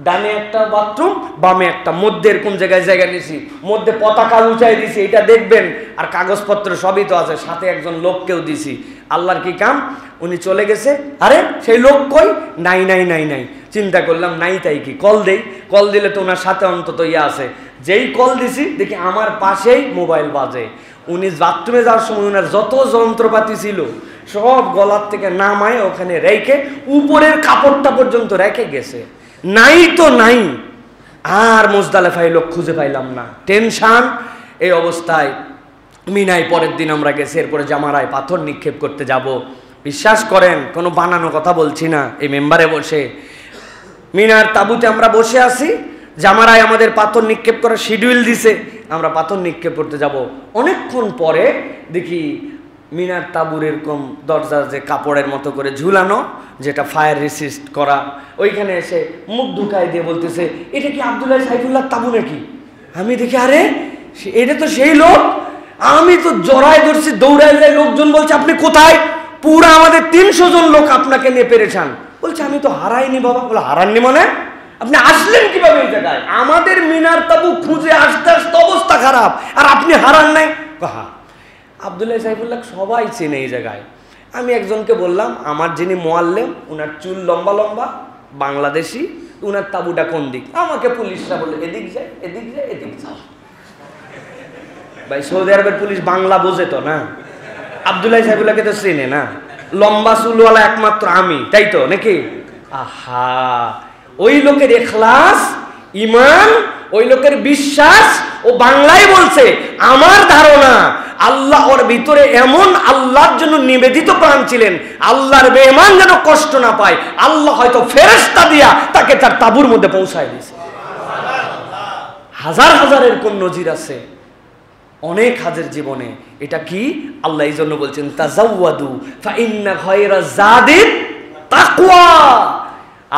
ডানে একটা বাথরুম, বামে একটা, মধ্যে এরকম জায়গায় জায়গা নিয়েছি, মধ্যে পতাকা উঁচাই দিছি, এটা দেখবেন, আর কাগজপত্র সবই তো আছে, সাথে একজন লোককেও দিছি। আল্লাহর কি কাম, উনি চলে গেছে। আরে সেই লোক কই? নাই নাই নাই নাই। চিন্তা করলাম নাই তাই কি, কল দেই, কল দিলে তো ওনার সাথে অন্তত ইয়ে আছে। যেই কল দিছি দেখি আমার পাশেই মোবাইল বাজে। উনি বাথরুমে যাওয়ার সময় ওনার যত যন্ত্রপাতি ছিল সব গলার থেকে নামায় ওখানে রেখে উপরের কাপড়টা পর্যন্ত রেখে গেছে। নাই তো নাই। আর মুজদালেফায় লোক খুঁজে পাইলাম না, টেনশন। এই অবস্থায় মিনায় পরের দিন আমরা গেছি, এরপরে জামারায় পাথর নিক্ষেপ করতে যাব। বিশ্বাস করেন, কোনো বানানো কথা বলছি না, এই মেম্বারে বসে মিনার তাঁবুতে আমরা বসে আছি, জামারায় আমাদের পাথর নিক্ষেপ করার শিডিউল দিছে, আমরা পাথর নিক্ষেপ করতে যাব। অনেকক্ষণ পরে দেখি মিনার তাঁবুর এরকম দরজা যে কাপড়ের মতো করে ঝুলানো, যেটা ফায়ার রেসিস্ট করা, ওইখানে এসে মুখ ঢুকাই দিয়ে বলতেছে এটা কি আব্দুল্লাহ সাইফুল্লাহ তাঁবু নাকি? আমি দেখি আরে এটা তো সেই লোক। আমি তো জড়াই ধরছি, দৌড়াই যাই, লোকজন বলছে আপনি কোথায়? পুরো আমাদের 300 জন লোক আপনাকে নিয়ে পেরেছান। বলছে আমি তো হারাইনি বাবা। বলে হারাননি মানে? আপনি আসলেন কিভাবে এই জায়গায়? আমাদের মিনার তাবু খুঁজে আসতে আসতে অবস্থা খারাপ, আর আপনি হারান নাই? কাহা আব্দুল্লাহ সাইফুল্লাহ সবাই চেনে এই জায়গায়। আমি একজনকে বললাম আমার যিনি মোয়াল্লেম, উনার চুল লম্বা লম্বা, বাংলাদেশি, উনার তাবুটা কোন দিক? আমাকে পুলিশরা বলে এদিক যায়, এদিক যায়, এদিক যায়। ভাই সৌদি আরবের পুলিশ বাংলা বোঝে তো না? আব্দুল্লাহ সাইফুল্লাহকে তো চেনে না, লম্বা চুলওয়ালা একমাত্র আমি, তাই তো নাকি? আহা, ওই লোকের ইখলাস, ঈমান, ওই লোকের বিশ্বাস, ও বাংলায় বলছে। আমার ধারণা আল্লাহ ওর ভিতরে এমন আল্লাহর জন্য নিবেদিত প্রাণ ছিলেন, আল্লাহর বেঈমান যেন কষ্ট না পায়, আল্লাহ হয়তো ফেরেশতা দিয়া তাকে তার তাঁবুর মধ্যে পৌঁছায় দিয়েছে। হাজার হাজারের কোন নজির আছে অনেক হাজের জীবনে। এটা কি আল্লাহ এই জন্য বলছেন তাজাওয়াদু ফা ইন্না খায়রা যাদিত তাকওয়া।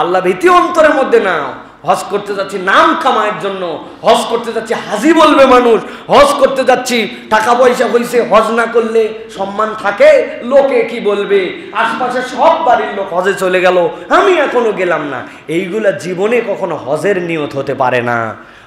আল্লাহ ভীতি অন্তরের মধ্যে নাও। হজ করতে যাচ্ছি নাম কামায়ের জন্য, হজ করতে যাচ্ছি হাজি বলবে মানুষ, হজ করতে যাচ্ছি টাকা পয়সা হইছে, হজ না করলে সম্মান থাকে, লোকে কি বলবে, আশপাশে সব বাড়ির লোক হজে চলে গেল, আমি এখনো গেলাম না, এইগুলা জীবনে কখনো হজের নিয়ত হতে পারে না।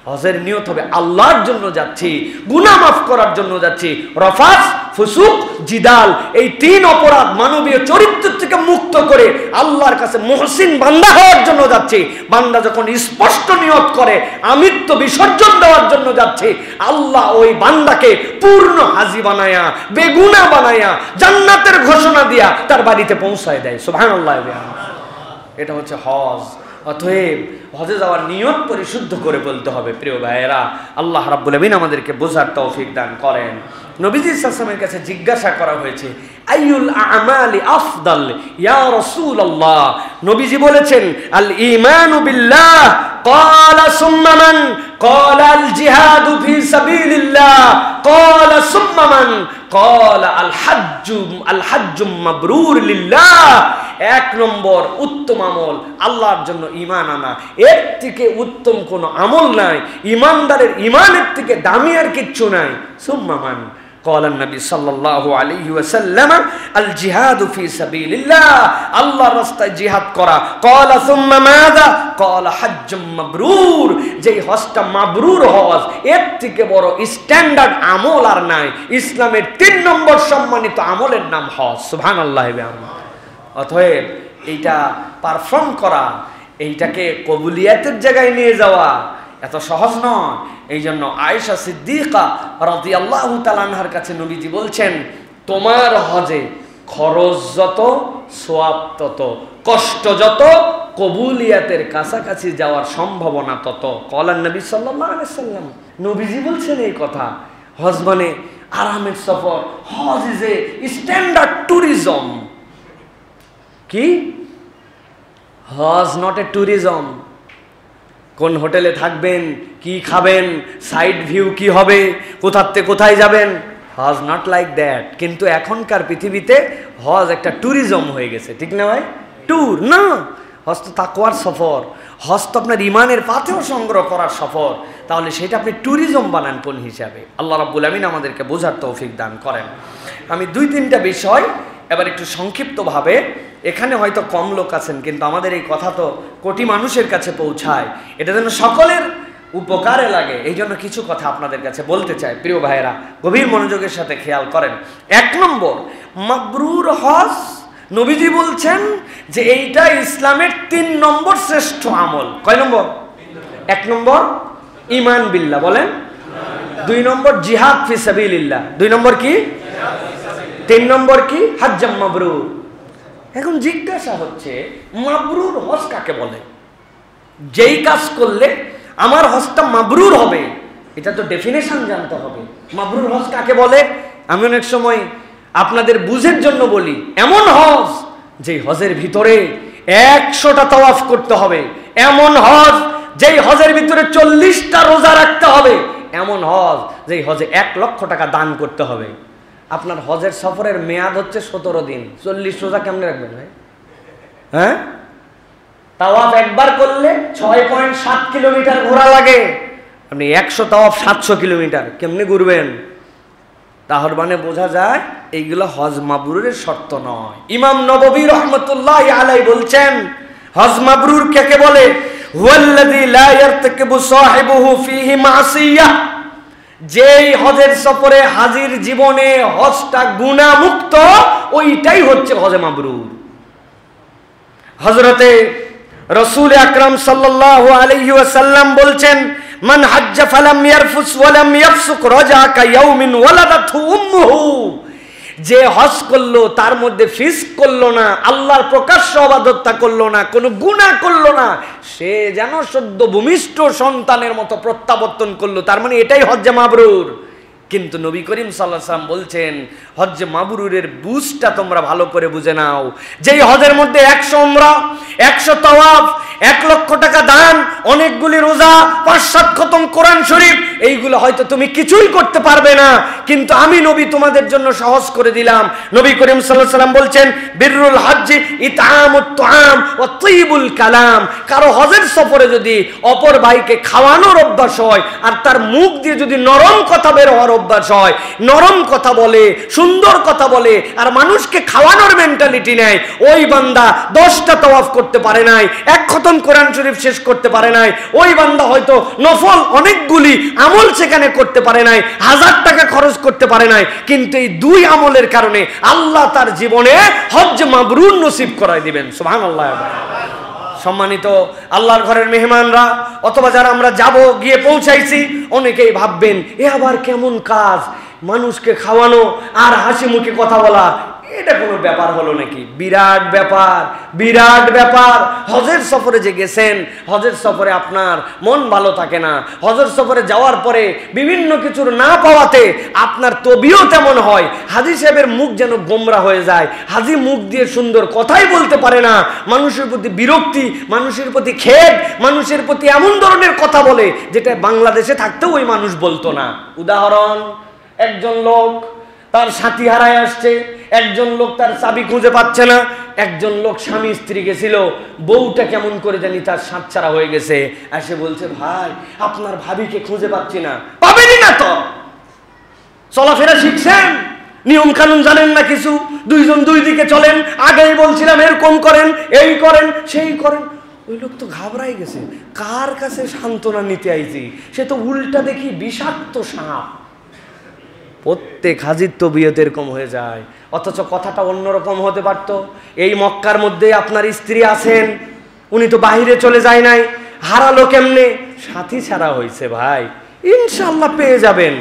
হজের নিয়ত হবে আল্লাহর জন্য যাচ্ছি, গুনাহ মাফ করার জন্য যাচ্ছি। রফাস, ফুসুক, জিদাল, এই 3 অপরাধ মানবীয় চরিত্র থেকে মুক্ত করে আল্লাহর কাছে মুহসিন বান্দা হওয়ার জন্য যাচ্ছি। বান্দা যখন স্পষ্ট নিয়ত করে আমিত্ব বিসর্জন দেওয়ার জন্য যাচ্ছে, আল্লাহ ওই বান্দাকে পূর্ণ হাজি বানায়া, বেগুনা বানায়া, জান্নাতের ঘোষণা দিয়া তার বাড়িতে পৌঁছায় দেয়। সুবহানাল্লাহ। এটা হচ্ছে হজ। অতএব হজে যাওয়ার নিয়ত পরিশুদ্ধ করে বলতে হবে। প্রিয় ভাইয়েরা, আল্লাহ রাব্বুল আমিন আমাদেরকে বোঝার তৌফিক দান করেন। নবীজি সাল্লাল্লাহু আলাইহি ওয়াসাল্লামের কাছে জিজ্ঞাসা করা হয়েছে আইয়ুল আমালি আফদাল ইয়া রাসূলুল্লাহ। নবীজি বলেছেন আল ঈমানু বিল্লাহ। ক্বালা সুম্মা মান? ক্বালা আল জিহাদু ফি সাবিলিল্লাহ। ক্বালা সুম্মা মান? ক্বালা আল হাজ্জু মাবরুর লিল্লাহ। 1 নম্বর উত্তম আমল আল্লাহর জন্য ঈমান আনা। এর থেকে উত্তম কোনো আমল নাই, ঈমানদারের ঈমানের থেকে দামি আর কিচ্ছু নাই। সুম্মা মান? ক্বালা নবী সাল্লাল্লাহু আলাইহি ওয়াসাল্লাম আল জিহাদু ফি সাবিলিল্লাহ, আল্লাহর রাস্তায় জিহাদ করা। ক্বালা সুম্মা মাযা? ক্বালা হাজ্জুম মাবরুর, যেই হজটা মাবরুর হজ, এর থেকে বড় স্ট্যান্ডার্ড আমল আর নাই। ইসলামের 3 নম্বর সম্মানিত আমলের নাম হজ। সুবহানাল্লাহ। অতএব এইটা পারফর্ম করা, এইটাকে কবুলিয়াতের জায়গায় নিয়ে যাওয়া এত সহজ নয়। এই জন্য আয়েশা সিদ্দিকা রাদিয়াল্লাহু তাআলা আনহার কাছে নবীজি বলছেন তোমার হজে খরচ যত, সওয়াব তত, কষ্ট যত, কবুলিয়াতের কাছাকাছি যাওয়ার সম্ভাবনা তত। কলান নবী সাল্লাল্লাহু আলাইহি সাল্লাম, নবীজি বলছেন এই কথা। হজ মানে আরামের সফর। হজ ইজ এ স্ট্যান্ডার্ড ট্যুরিজম। কি? হজ নট এ ট্যুরিজম। কোন হোটেলে থাকবেন, কি খাবেন, সাইড ভিউ কি হবে, কোথাতে কোথায় যাবেন, হজ নট লাইক দ্যাট। কিন্তু এখনকার পৃথিবীতে হজ একটা ট্যুরিজম হয়ে গেছে, ঠিক না ভাই? ট্যুর না, হজ তো তাকওয়ার সফর, হজ তো আপনার ইমানের পাথেও সংগ্রহ করার সফর। তাহলে সেটা আপনি ট্যুরিজম বানান কোন হিসাবে? আল্লাহ রাব্বুল আমিন আমাদেরকে বোঝার তৌফিক দান করেন। আমি 2-3টা বিষয় এবার একটু সংক্ষিপ্তভাবে, এখানে হয়তো কম লোক আছেন কিন্তু আমাদের এই কথা তো কোটি মানুষের কাছে পৌঁছায়, এটা যেন সকলের উপকারে লাগে, এই জন্য কিছু কথা আপনাদের কাছে বলতে চাই। প্রিয় ভাইয়েরা, গভীর মনোযোগের সাথে খেয়াল করেন। 1 নম্বর, মাবরুর হজ, নবীজি বলছেন যে এইটা ইসলামের 3 নম্বর শ্রেষ্ঠ আমল। কয় নম্বর? 1 নম্বর ঈমান বিল্লাহ, বলেন। 2 নম্বর জিহাদ ফি সাবিলিল্লাহ। 2 নম্বর কি? 3 নম্বর কি? হজ্জাম মাবরুর। এখন জিজ্ঞাসা হচ্ছে, মাবরুর হজ কাকে বলে? যেই কাজ করলে আমার হজটা মাবরুর হবে, এটা তো ডেফিনেশন জানতে হবে। মাবরুর হজ কাকে বলে? আমি অনেক সময় আপনাদের বুঝের জন্য বলি, এমন হজ যেই হজের ভিতরে 100টা তাওয়াফ করতে হবে, এমন হজ যেই হজের ভিতরে 40টা রোজা রাখতে হবে, এমন হজ যেই হজে 1 লক্ষ টাকা দান করতে হবে। আপনার হজের সফরের মেয়াদ হচ্ছে 17 দিন, 40 রোজা কেমনে রাখবেন ভাই? হ্যাঁ, তাওয়াফ একবার করলে 6.7 কিলোমিটার ঘোরা লাগে, আপনি 100 তাওয়াফ 700 কিলোমিটার কেমনে ঘুরবেন? তাহলে মানে বোঝা যায় এইগুলো হজ মাবরুরের শর্ত নয়। ইমাম নববী রাহমাতুল্লাহি আলাইহি বলছেন, হজ মাবরুর কাকে বলে? হুয়াল্লাযী লা ইয়ারতাকিবু সাহিবুহু ফীহি মাসিয়াহ, যেই হজের সফরে হাজির জীবনে হজটা গুনাহ মুক্ত, ওইটাই হচ্ছে হজে মাবরুর। হযরতে রাসূল আকরাম সাল্লাল্লাহু আলাইহি ওয়াসাল্লাম বলছেন, মান হাজ্জা ফালাম ইয়ারফুস ওয়ালাম ইয়াফসুক রাজা কায়াউমিন ওয়ালাদাতহু উম্মুহু, যে হজ করলো তার মধ্যে ফিস্ক করলো না, আল্লাহর প্রকাশ্য ইবাদতটা করলো না, কোনো গুনাহ করলো না, সে যেন সদ্য ভূমিষ্ঠ সন্তানের মতো প্রত্যাবর্তন করলো, তার মানে এটাই হজ্জে মাবরুর। কিন্তু নবী করিম সাল্লাল্লাহু আলাইহি ওয়াসাল্লাম বলছেন, হজ্জে মাবরুরের বুঝটা তোমরা ভালো করে বুঝে নাও। যেই হজের মধ্যে 100 উমরা, 100 তাওয়াফ, 1 লক্ষ টাকা দান, অনেকগুলি রোজা, 5-7 খতম কোরআন শরীফ, এইগুলো হয়তো তুমি কিছুই করতে পারবে না, কিন্তু আমি নবী তোমাদের জন্য সহজ করে দিলাম। নবী করিম সাল্লাল্লাহু আলাইহি ওয়াসাল্লাম বলছেন, বিররুল হজ্জি ইতআমুত তুআম ওয়া তাইয়িবুল কালাম, কারো হজের সফরে যদি অপর ভাইকে খাওয়ানোর অভ্যাস হয় আর তার মুখ দিয়ে যদি নরম কথা বের হওয়ার অভ্যাস হয়, নরম কথা বলে, সুন্দর কথা বলে, আর মানুষকে খাওয়ানোর মেন্টালিটি নেয়, ওই বান্দা 10টা তাওয়াফ করতে পারে নাই, 1 খতম কোরআন শরীফ শেষ করতে পারে নাই, ওই বান্দা হয়তো নফল অনেকগুলি আমল সেখানে করতে পারে নাই, 1000 টাকা খরচ করতে পারে নাই, কিন্তু এই 2 আমলের কারণে আল্লাহ তার জীবনে হজ মাবরুর নসিব করায় দিবেন। সুবহানাল্লাহ। সম্মানিত আল্লাহর ঘরের মেহমানরা, অথবা যারা আমরা যাব, গিয়ে পৌঁছাইছি, অনেকেই ভাববেন এ আবার কেমন কাজ, মানুষকে খাওয়ানো আর হাসি মুখে কথা বলা, এটা কোনো ব্যাপার হলো নাকি? বিরাট ব্যাপার, বিরাট ব্যাপার। হজের সফরে যে গেছেন, হজের সফরে আপনার মন ভালো থাকে না, হজের সফরে যাওয়ার পরে বিভিন্ন কিছুর না পাওয়াতে আপনার তবিয়ত তেমন হয়, হাজী সাহেবের মুখ যেন গোমরা হয়ে যায়, হাজী মুখ দিয়ে সুন্দর কথাই বলতে পারে না, মানুষের প্রতি বিরক্তি, মানুষের প্রতি খেদ, মানুষের প্রতি এমন ধরনের কথা বলে যেটা বাংলাদেশে থাকতেও ওই মানুষ বলতো না। উদাহরণ, একজন লোক তার সাথী হারায় আসছে, একজন লোক তার চাবি খুঁজে পাচ্ছে না, একজন লোক স্বামী স্ত্রী গেছিল, বউটা কেমন করে জানি তার সাতছাড়া হয়ে গেছে, এসে বলছে ভাই আপনার ভাবিকে খুঁজে পাচ্ছি না। পাবেনই না তো, চলাফেরা শিখছেন, নিয়ম কানুন জানেন না কিছু, 2 জন 2 দিকে চলেন, আগেই বলছিলাম এরকম করেন, এই করেন, সেই করেন। ওই লোক তো ঘাবড়াই গেছে, কার কাছে সান্ত্বনা নিতে আইছি, সে তো উল্টা দেখি বিষাক্ত সাপ। প্রত্যেক হাজির তবিয়ত এরকম হয়ে যায়, অথচ কথাটা অন্যরকম হতে পারতো। এই মক্কার মধ্যে আপনার স্ত্রী আছেন, উনি তো বাহিরে চলে যায় নাই, হারালো কেমনে? সাথী ছাড়া হয়েছে ভাই, ইনশাল্লাহ পেয়ে যাবেন।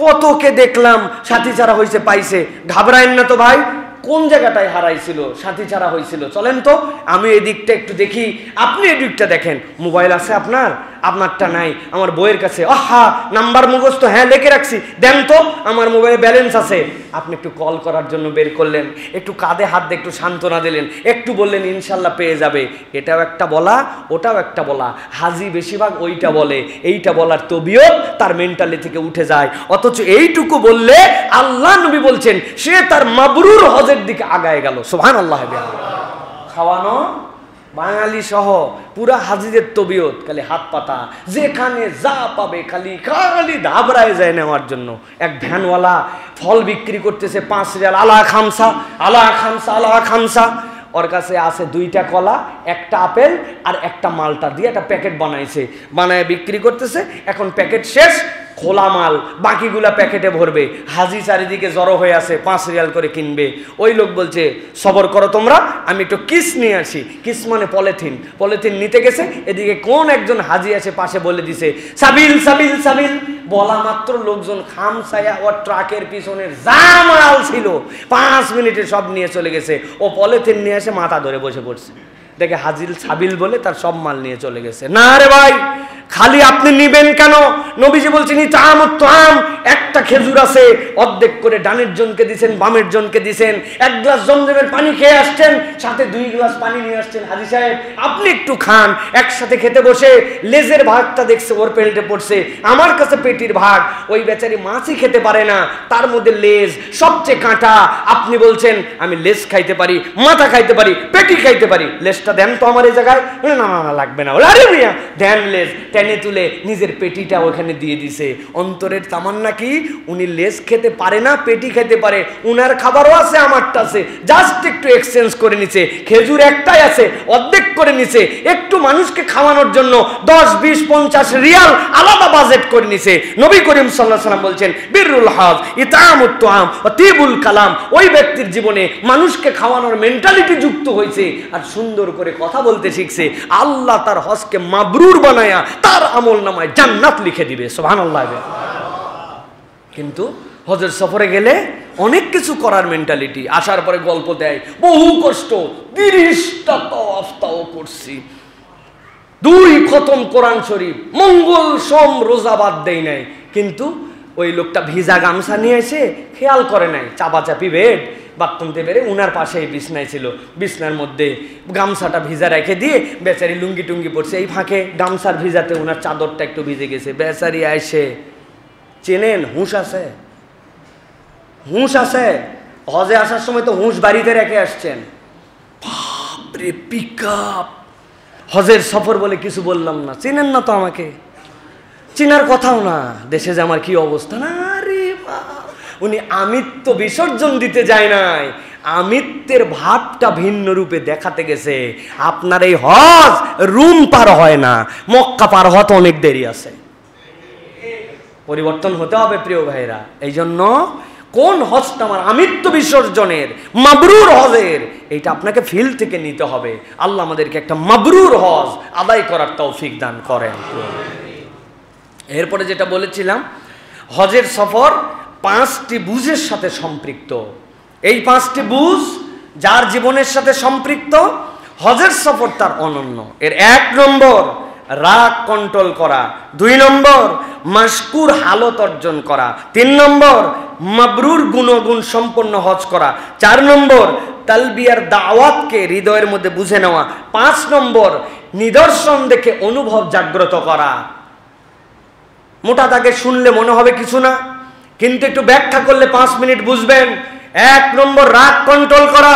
কতকে দেখলাম সাথী ছাড়া হয়েছে, পাইছে, ঘাবড়ায়েন না তো ভাই। কোন জায়গাটায় হারাইছিল, সাথী ছাড়া হয়েছিল, চলেন তো আমি এই দিকটা একটু দেখি, আপনি এই দিকটা দেখেন। মোবাইল আছে আপনার, আপনারটা নাই, আমার বইয়ের কাছে, আহা নাম্বার মুখস্থ, হ্যাঁ লিখে রাখছি, দেন তো, আমার মোবাইলে ব্যালেন্স আছে। আপনি একটু কল করার জন্য বের করলেন, একটু কাঁধে হাত দিয়ে একটু সান্ত্বনা দিলেন, একটু বললেন ইনশাল্লাহ পেয়ে যাবে। এটাও একটা বলা, ওটাও একটা বলা। হাজি বেশিরভাগ ওইটা বলে, এইটা বলার তবিয়ত তার মেন্টালি থেকে উঠে যায়। অথচ এইটুকু বললে আল্লাহ নবী বলছেন সে তার মাবরুর হজের দিকে আগায় গেল। সুবহানাল্লাহ। খাওয়ানো বাঙালি সহ পুরা হাজিদের তবিয়ত খালি হাত পাতা, যেখানে যা পাবে খালি খালি ধাবড়ায় যায় নেওয়ার জন্য। এক ভ্যানওয়ালা ফল বিক্রি করতেছে 5 রিয়াল, আলা খামসা আলা খামসা আলা খামসা। ওর কাছে আছে 2টা কলা, একটা আপেল আর একটা মালটা দিয়ে একটা প্যাকেট বানাইছে, বানায় বিক্রি করতেছে। এখন প্যাকেট শেষ, খোলা মাল বাকিগুলা প্যাকেটে ভরবে। হাজি চারিদিকে জড়ো হয়ে আছে, 5 রিয়াল করে কিনবে। ওই লোক বলছে সবর করো তোমরা, আমি একটু কিস নিয়ে আসি। কিস মানে পলিথিন। পলিথিন নিতে গেছে, এদিকে কোন একজন হাজি আছে পাশে বলে দিছে সাবিল সাবিল সাবিল। বলা মাত্র লোকজন খামসায়া ও ট্রাকের পিছনে যা মাল ছিল 5 মিনিটে সব নিয়ে চলে গেছে। ও পলিথিন নিয়ে এসে মাথা ধরে বসে পড়ছে, দেখে হাজিল সাবিল বলে তার সব মাল নিয়ে চলে গেছে। না রে ভাই, খালি আপনি নিবেন কেন? নবীজি বলছেন ইতাম, একটা খেজুর আছে অর্ধেক করে ডানের জনকে দিছেন, বামের জনকে দিছেন। 1 গ্লাস জমজমের পানি খেয়ে আসছেন, সাথে 2 গ্লাস পানি নিয়ে আসছেন। হাজি সাহেব আপনি একটু খান। একসাথে খেতে বসে লেজের ভাগটা দেখছে ওর পেল্টে পড়ছে, আমার কাছে পেটির ভাগ। ওই বেচারি মাছই খেতে পারে না, তার মধ্যে লেজ সবচেয়ে কাঁটা। আপনি বলছেন আমি লেজ খাইতে পারি, মাথা খাইতে পারি, পেটি খাইতে পারি, লেজটা দেন তো আমার এই জায়গায়। না না না লাগবে না। আরে মিয়া দেন লেজ। টেনে তুলে নিজের পেটিটা ওখানে দিয়ে দিছে। অন্তরের তামান্না কি? উনি লেজ খেতে পারে না, পেটি খেতে পারে। উনার খাবারও আছে, আমারটা আছে, জাস্ট একটু এক্সচেঞ্জ করে নিছে। খেজুর একটাই আছে, অর্ধেক করে নিছে। একটু মানুষকে খাওয়ানোর জন্য 10, 20, 50 রিয়াল আলাদা বাজেট করে নিছে। নবী করিম সাল্লাল্লাহু আলাইহি ওয়াসাল্লাম বলছেন বিররুল হাজ ইতামুত তুআম ওয়া তিবুল কালাম। ওই ব্যক্তির জীবনে মানুষকে খাওয়ানোর মেন্টালিটি যুক্ত হয়েছে আর সুন্দর করে কথা বলতে শিখছে। আল্লাহ তার হজকে মাবরুর বানায়া তার আমল নামায় জান্নাত লিখে দিবে। সুবহানাল্লাহ। কিন্তু হজের সফরে গেলে অনেক কিছু করার মেন্টালিটি, আসার পরে গল্প দেয় বহু কষ্ট, 30টা তাওয়াফ করছি, 2 খতম কোরআন শরীফ, মঙ্গল সোম রোজা বাদ দেই নাই। কিন্তু ওই লোকটা ভিজা গামছা নিয়ে এসে খেয়াল করে নাই, চাপাচাপি বেড বাথরুমতে বেড়ে উনার পাশেই বিছনায় ছিল, বিছনার মধ্যে গামছাটা ভিজা রেখে দিয়ে বেচারি লুঙ্গি টুঙ্গি পড়ছে। এই ফাঁকে গামছার ভিজাতে উনার চাদরটা একটু ভিজে গেছে। বেচারি আইসে, চেনেন হুঁশ আছে? হুঁশ আছে? হজে আসার সময় তো হুঁশ বাড়িতে রেখে আসছেন। বাপরে পিকআপ! হজের সফর বলে কিছু বললাম না, চেনেন না তো আমাকে, চেনার কথাও না। দেশে যে আমার কি অবস্থা না রে বাপ! উনি আমিত্ব বিসর্জন দিতে যায় নাই, আমিত্বের ভাবটা ভিন্ন রূপে দেখাতে গেছে। আপনার এই হজ রুম পার হয় না, মক্কা পার হতে অনেক দেরি আছে। পরিবর্তন হতে হবে প্রিয় ভাইরা। এই জন্য কোন হজটা আমার আমিত্ব বিসর্জনের, মাবরুর হজের, এইটা আপনাকে ফিল থেকে নিতে হবে। আল্লাহ আমাদেরকে একটা মাবরুর হজ আদায় করার তৌফিক দান করেন। এরপরে যেটা বলেছিলাম, হজের সফর 5টি বুঝের সাথে সম্পৃক্ত। এই 5টি বুঝ যার জীবনের সাথে সম্পৃক্ত, হজের সফর তার অনন্য। এর 1 নম্বর রাগ কন্ট্রোল করা, 2 নম্বর মাশকুর হালত অর্জন করা, 3 নম্বর মাবরুর গুণগুণ সম্পন্ন হজ করা, 4 নম্বর তালবিয়ার দাওয়াতকে হৃদয়ের মধ্যে বুঝে নেওয়া, 5 নম্বর নিদর্শন দেখে অনুভব জাগ্রত করা। মোটা দাগে শুনলে মনে হবে কিছু না, কিন্তু একটু ব্যাখ্যা করলে 5 মিনিট বুঝবেন। 1 নম্বর রাগ কন্ট্রোল করা।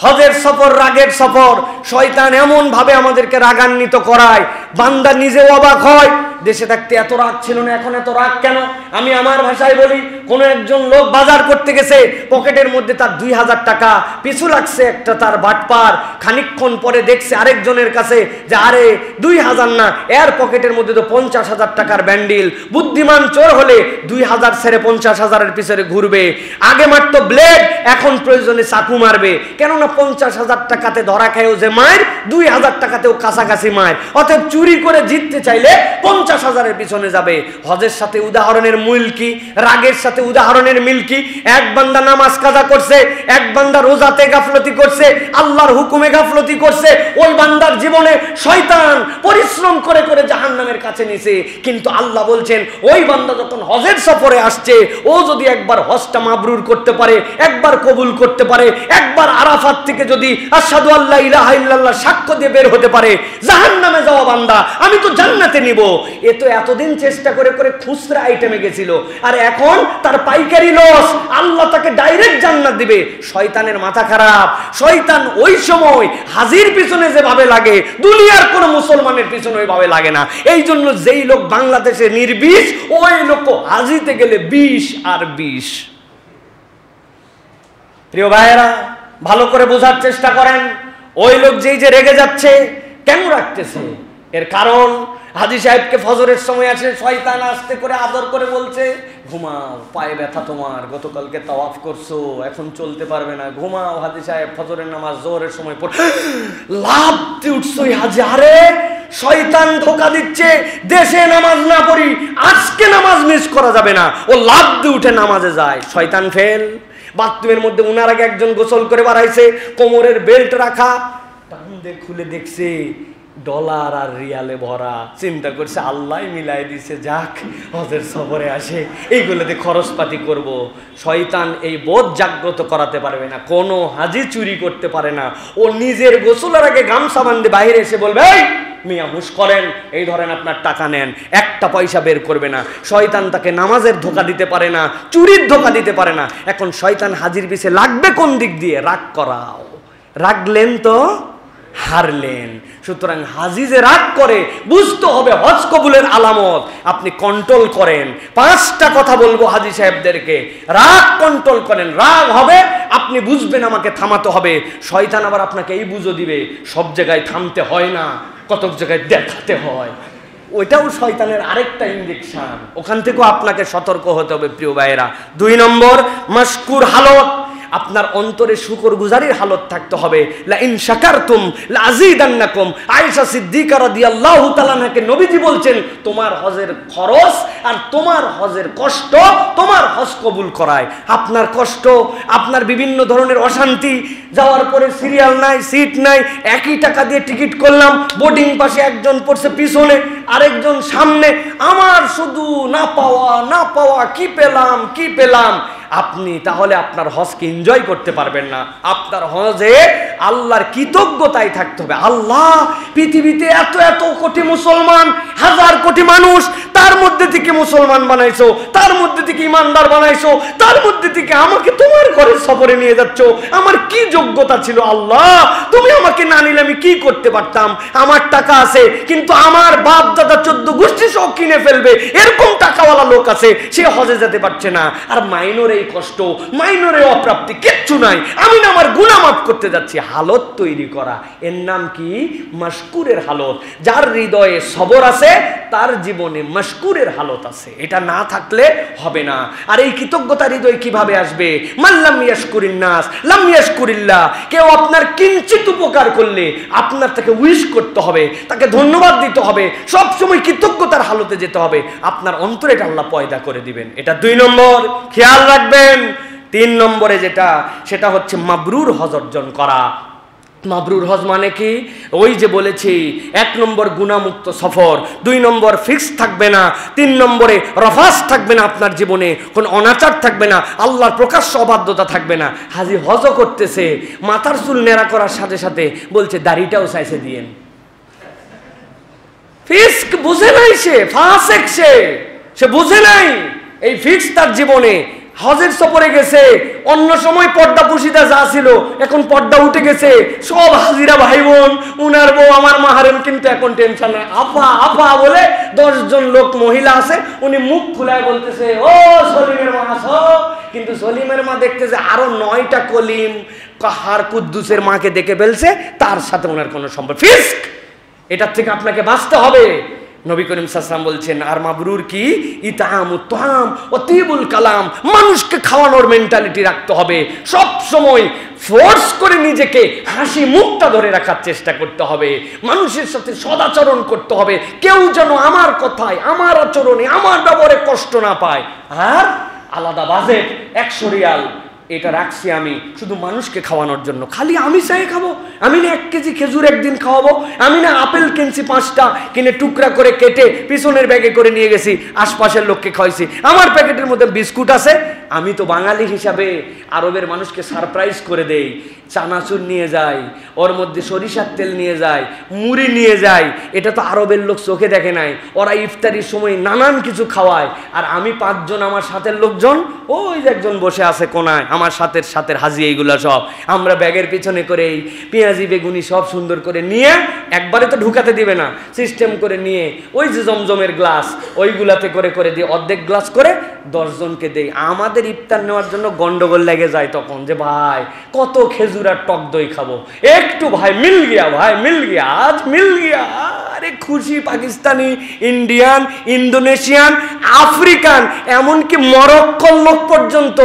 হজের সফর রাগের সফর। শয়তান এমন ভাবে আমাদেরকে রাগান্বিত করায়, বান্দা নিজেও অবাক হয়, দেশে থাকতে এত রাগ ছিল না, এখন এত রাগ কেন? আমি আমার ভাষায় বলি, কোনো একজন লোক বাজার করতে গেছে, পকেটের মধ্যে তার 2000 টাকা, পিছু লাগছে একটা তার বাটপার। খানিকক্ষণ পরে দেখছে আরেকজনের কাছে যে আরে 2000 না, এর পকেটের মধ্যে তো 50,000 টাকার ব্যান্ডিল। বুদ্ধিমান চোর হলে 2000 ছেড়ে 50,000-এর পিছনে ঘুরবে। আগে মারতো ব্লেড, এখন প্রয়োজনে চাকু মারবে। কেননা 50,000 টাকাতে ধরা খায়ও যে মায়ের, 2000 টাকাতেও কাছাকাছি মায়ের। অতএব চুরি করে জিততে চাইলে 50,000-এর পিছনে যাবে। হজের সাথে উদাহরণের মিল কি, রাগের সাথে উদাহরণের মিল কি? এক বান্দা নামাজ কাজা করছে, এক বান্দা রোজাতে গাফলতি করছে, আল্লাহর হুকুমে গাফলতি করছে। ওই বান্দার জীবনে শয়তান পরিশ্রম করে করে জাহান্নামের কাছে নিছে। কিন্তু আল্লাহ বলছেন ওই বান্দা যখন হজের সফরে আসছে, ও যদি একবার হজটা মাবরুর করতে পারে, একবার কবুল করতে পারে, একবার আরাফাত থেকে যদি আশহাদু আল্লা ইলাহা ইল্লাল্লাহ সাক্ষ্য দিয়ে বের হতে পারে, জাহান্নামে যাওয়া বান্দা আল্লাহ, আমি তো জান্নাতে নিব। এ তো এতদিন চেষ্টা করে করে খুচরা আইটেমে গেছিল, আর এখন তার পাইকারি লস, আল্লাহ তাকে ডাইরেক্ট জান্নাত দিবে। শয়তানের মাথা খারাপ। শয়তান ওই সময় হাজির পিছনে যেভাবে লাগে, দুনিয়ার কোন মুসলমানের পিছনে ওইভাবে লাগে না। এই জন্য যেই লোক বাংলাদেশে নির্বিষ, ওই লোক হাজিতে গেলে 20 আর 20। প্রিয় ভাইয়েরা, ভালো করে বোঝার চেষ্টা করেন। ওই লোক যেই যে রেগে যাচ্ছে, কেন রাখতেছে? এর কারণ, হাজী সাহেবকে ফজরের সময় আসে শয়তান আস্তে করে আদর করে বলছে, ঘুমাও, পায়ে ব্যথা তোমার, গতকালকে তাওয়াফ করছো, এখন চলতে পারবে না, ঘুমাও। হাজী সাহেব ফজরের নামাজ জোহরের সময় পড়ে লাভ দিয়ে উঠছই হাজী, আরে শয়তান ধোকা দিচ্ছে, দেশে নামাজ না পড়ি, আজকে নামাজ মিস করা যাবে না। ও লাভ দিয়ে উঠে নামাজে যায়, শয়তান ফেল। বাথরুমের মধ্যে উনার আগে একজন গোসল করে বাড়াইছে, কোমরের বেল্ট রাখা, টান দিয়ে খুলে দেখছে ডলার আর রিয়ালে ভরা। চিন্তা করছে আল্লাহ মিলাই দিছে, যাক হজের সফরে আসে, এইগুলোতে খরচপাতি করব। শয়তান এই বোধ জাগ্রত করাতে পারবে না। কোনো হাজি চুরি করতে পারে না। ও নিজের গোসলের আগে গামছা বান্ধে বাইরে এসে বলবে, এই মিয়া হুশ করেন, এই ধরেন আপনার টাকা নেন, একটা পয়সা বের করবে না। শয়তান তাকে নামাজের ধোকা দিতে পারে না, চুরির ধোকা দিতে পারে না। এখন শয়তান হাজির পিছে লাগবে কোন দিক দিয়ে? রাগ করাও। রাগলেন তো হারলেন। সুতরাং হাজি যে রাগ করে, বুঝতে হবে হজ কবুলের আলামত। আপনি কন্ট্রোল করেন। 5টা কথা বলবো হাজি সাহেবদেরকে, রাগ কন্ট্রোল করেন। রাগ হবে, আপনি বুঝবেন আমাকে থামাতে হবে। শয়তান আবার আপনাকে এই বুঝো দিবে, সব জায়গায় থামতে হয় না, কত জায়গায় দেখাতে হয়। ওইটাও শয়তানের আরেকটা ইনজেকশন, ওখান থেকেও আপনাকে সতর্ক হতে হবে প্রিয় ভাইয়েরা। 2 নম্বর, মাশকুর হালত। আপনার অন্তরে শুকরগুজারির হালত থাকতে হবে। লা ইন শাকারতুম লা আযীদান্নাকুম। আয়েশা সিদ্দিকা রাদিয়াল্লাহু তাআলা আনহাকে নবীজি বলছেন, তোমার হজের খরচ আর তোমার হজের কষ্ট তোমার হজ কবুল করায়। আপনার কষ্ট, আপনার বিভিন্ন ধরনের অশান্তি, যাওয়ার পরে সিরিয়াল নাই, সিট নাই, একই টাকা দিয়ে টিকিট করলাম, বোর্ডিং পাশে একজন পড়ছে পিছনে, আরেকজন সামনে, আমার শুধু না পাওয়া, কি পেলাম। আপনি তাহলে আপনার হজকে এনজয় করতে পারবেন না। আপনার হজে আল্লাহর কৃতজ্ঞতাই থাকতে হবে। আল্লাহ, পৃথিবীতে এত কোটি মুসলমান, হাজার কোটি মানুষ, তার মধ্যে থেকে মুসলমান বানাইছো, তার মধ্যে থেকে ইমানদার বানাইছো, তার মধ্যে থেকে আমাকে তোমার ঘরের সফরে নিয়ে যাচ্ছ। আমার কি যোগ্যতা ছিল আল্লাহ? তুমি আমাকে না নিলে আমি কি করতে পারতাম? আমার টাকা আছে, কিন্তু আমার বাপ দাদা 14 গোষ্ঠী সব কিনে ফেলবে, এরকম টাকাওয়ালা লোক আছে, সে হজে যেতে পারছে না। আর মাইনরে কষ্ট, মাইনরে অপ্রাপ্তি কিচ্ছু নাই, আমি না আমার গুনাহ মাফ করতে যাচ্ছি। হালত তৈরি করা, এর নাম কি? মাশকুরের হালত। যার হৃদয়ে সবর আছে, তার জীবনে মাশকুরের হালত আছে। এটা না থাকলে হবে না। আর এই কৃতজ্ঞতা হৃদয় কিভাবে আসবে? মাল্লাম ইয়াশকুরিন নাস লাম ইয়াশকুরিল্লাহ। কেউ আপনার কিঞ্চিত উপকার করলে আপনার তাকে উইশ করতে হবে, তাকে ধন্যবাদ দিতে হবে, সব সময় কৃতজ্ঞতার হালতে যেতে হবে। আপনার অন্তরে এটা আল্লাহ পয়দা করে দিবেন। এটা 2 নম্বর, খেয়াল রাখবেন। 3 নম্বরে যেটা, সেটা হচ্ছে মাবরুর হজ অর্জন করা। মাবরুর হজ মানে কি? ওই যে বলেছি, 1 নম্বর গুনাহমুক্ত সফর, 2 নম্বর ফিক্স থাকবে না, 3 নম্বরে রফাস থাকবে না, আপনার জীবনে কোন অনাচার থাকবে না, আল্লাহর প্রকাশ্য অবাধ্যতা থাকবে না। হাজি হজও করতেছে, মাথার চুল নেড়া করার সাথে সাথে বলছে দাড়িটাও চাইছে দিয়েন। ফিস্ক বুঝে নাই, সে ফাসেক, সে বুঝে নাই এই ফিক্স তার জীবনে। হজের সফরে গেছে, অন্য সময় পর্দা পুশিদা যা ছিল, এখন পর্দা উঠে গেছে। সব হাজিরা ভাই বোন, উনার বউ আমার মাহারেম, কিন্তু এখন টেনশন নাই। আপা বলে 10 জন লোক মহিলা আছে, উনি মুখ খুলায় বলতেছে, ও সলিমের মা আসো। কিন্তু সলিমের মা দেখতেছে আরো 9টা কলিম কাহার কুদ্দুসের মাকে দেখে ফেলছে, তার সাথে ওনার কোনো সম্পর্ক। ফিস্ক, এটার থেকে আপনাকে বাঁচতে হবে। নবী করিম সাল্লাল্লাহু আলাইহি ওয়াসাল্লাম বলছেন, আর মাবরুর কি? ইতামুত তাআম ওয়া তিবুল কালাম। মানুষকে খাওয়ানোর মেন্টালিটি রাখতে হবে। সব সময় ফোর্স করে নিজেকে হাসি মুখটা ধরে রাখার চেষ্টা করতে হবে। মানুষের সাথে সদাচরণ করতে হবে, কেউ যেন আমার কথায়, আমার আচরণে, আমার ব্যবহারে কষ্ট না পায়। আর আলাদা বাজেট 100 রিয়াল, এটা রাখছি আমি শুধু মানুষকে খাওয়ানোর জন্য। খালি আমি চাই খাবো? আমি না 1 কেজি খেজুর একদিন খাওয়াবো? আমি না আপেল কিনছি 5টা, কিনে টুকরা করে কেটে পিছনের ব্যাগে করে নিয়ে গেছি, আশপাশের লোককে খাওয়াইছি। আমার প্যাকেটের মধ্যে বিস্কুট আছে, আমি তো বাঙালি হিসাবে আরবের মানুষকে সারপ্রাইজ করে দেই, চানাচুর নিয়ে যাই, ওর মধ্যে সরিষার তেল নিয়ে যায়, মুড়ি নিয়ে যায়। এটা তো আরবের লোক চোখে দেখে নাই। ওরা ইফতারির সময় নানান কিছু খাওয়ায়, আর আমি 5 জন আমার সাথের লোকজন, ওই যে একজন বসে আছে কোনায়, আমার সাথের হাজি, এইগুলা সব আমরা ব্যাগের পিছনে করে এই পেঁয়াজি বেগুনি সব সুন্দর করে নিয়ে, একবারে তো ঢুকাতে দিবে না, সিস্টেম করে নিয়ে ওই যে জমজমের গ্লাস ওইগুলাতে করে করে দিয়ে অর্ধেক গ্লাস করে 10 জনকে দেই। আমাদের ইফতার নেওয়ার জন্য গন্ডগোল লেগে যায় তখন, যে ভাই কত খেজুর আর টক দই খাবো, একটু ভাই মিল গিয়া, ভাই মিল গিয়া, আজ মিল গিয়া। আরে খুশি পাকিস্তানি, ইন্ডিয়ান, ইন্দোনেশিয়ান, আফ্রিকান, এমনকি মরক্কোর লোক পর্যন্ত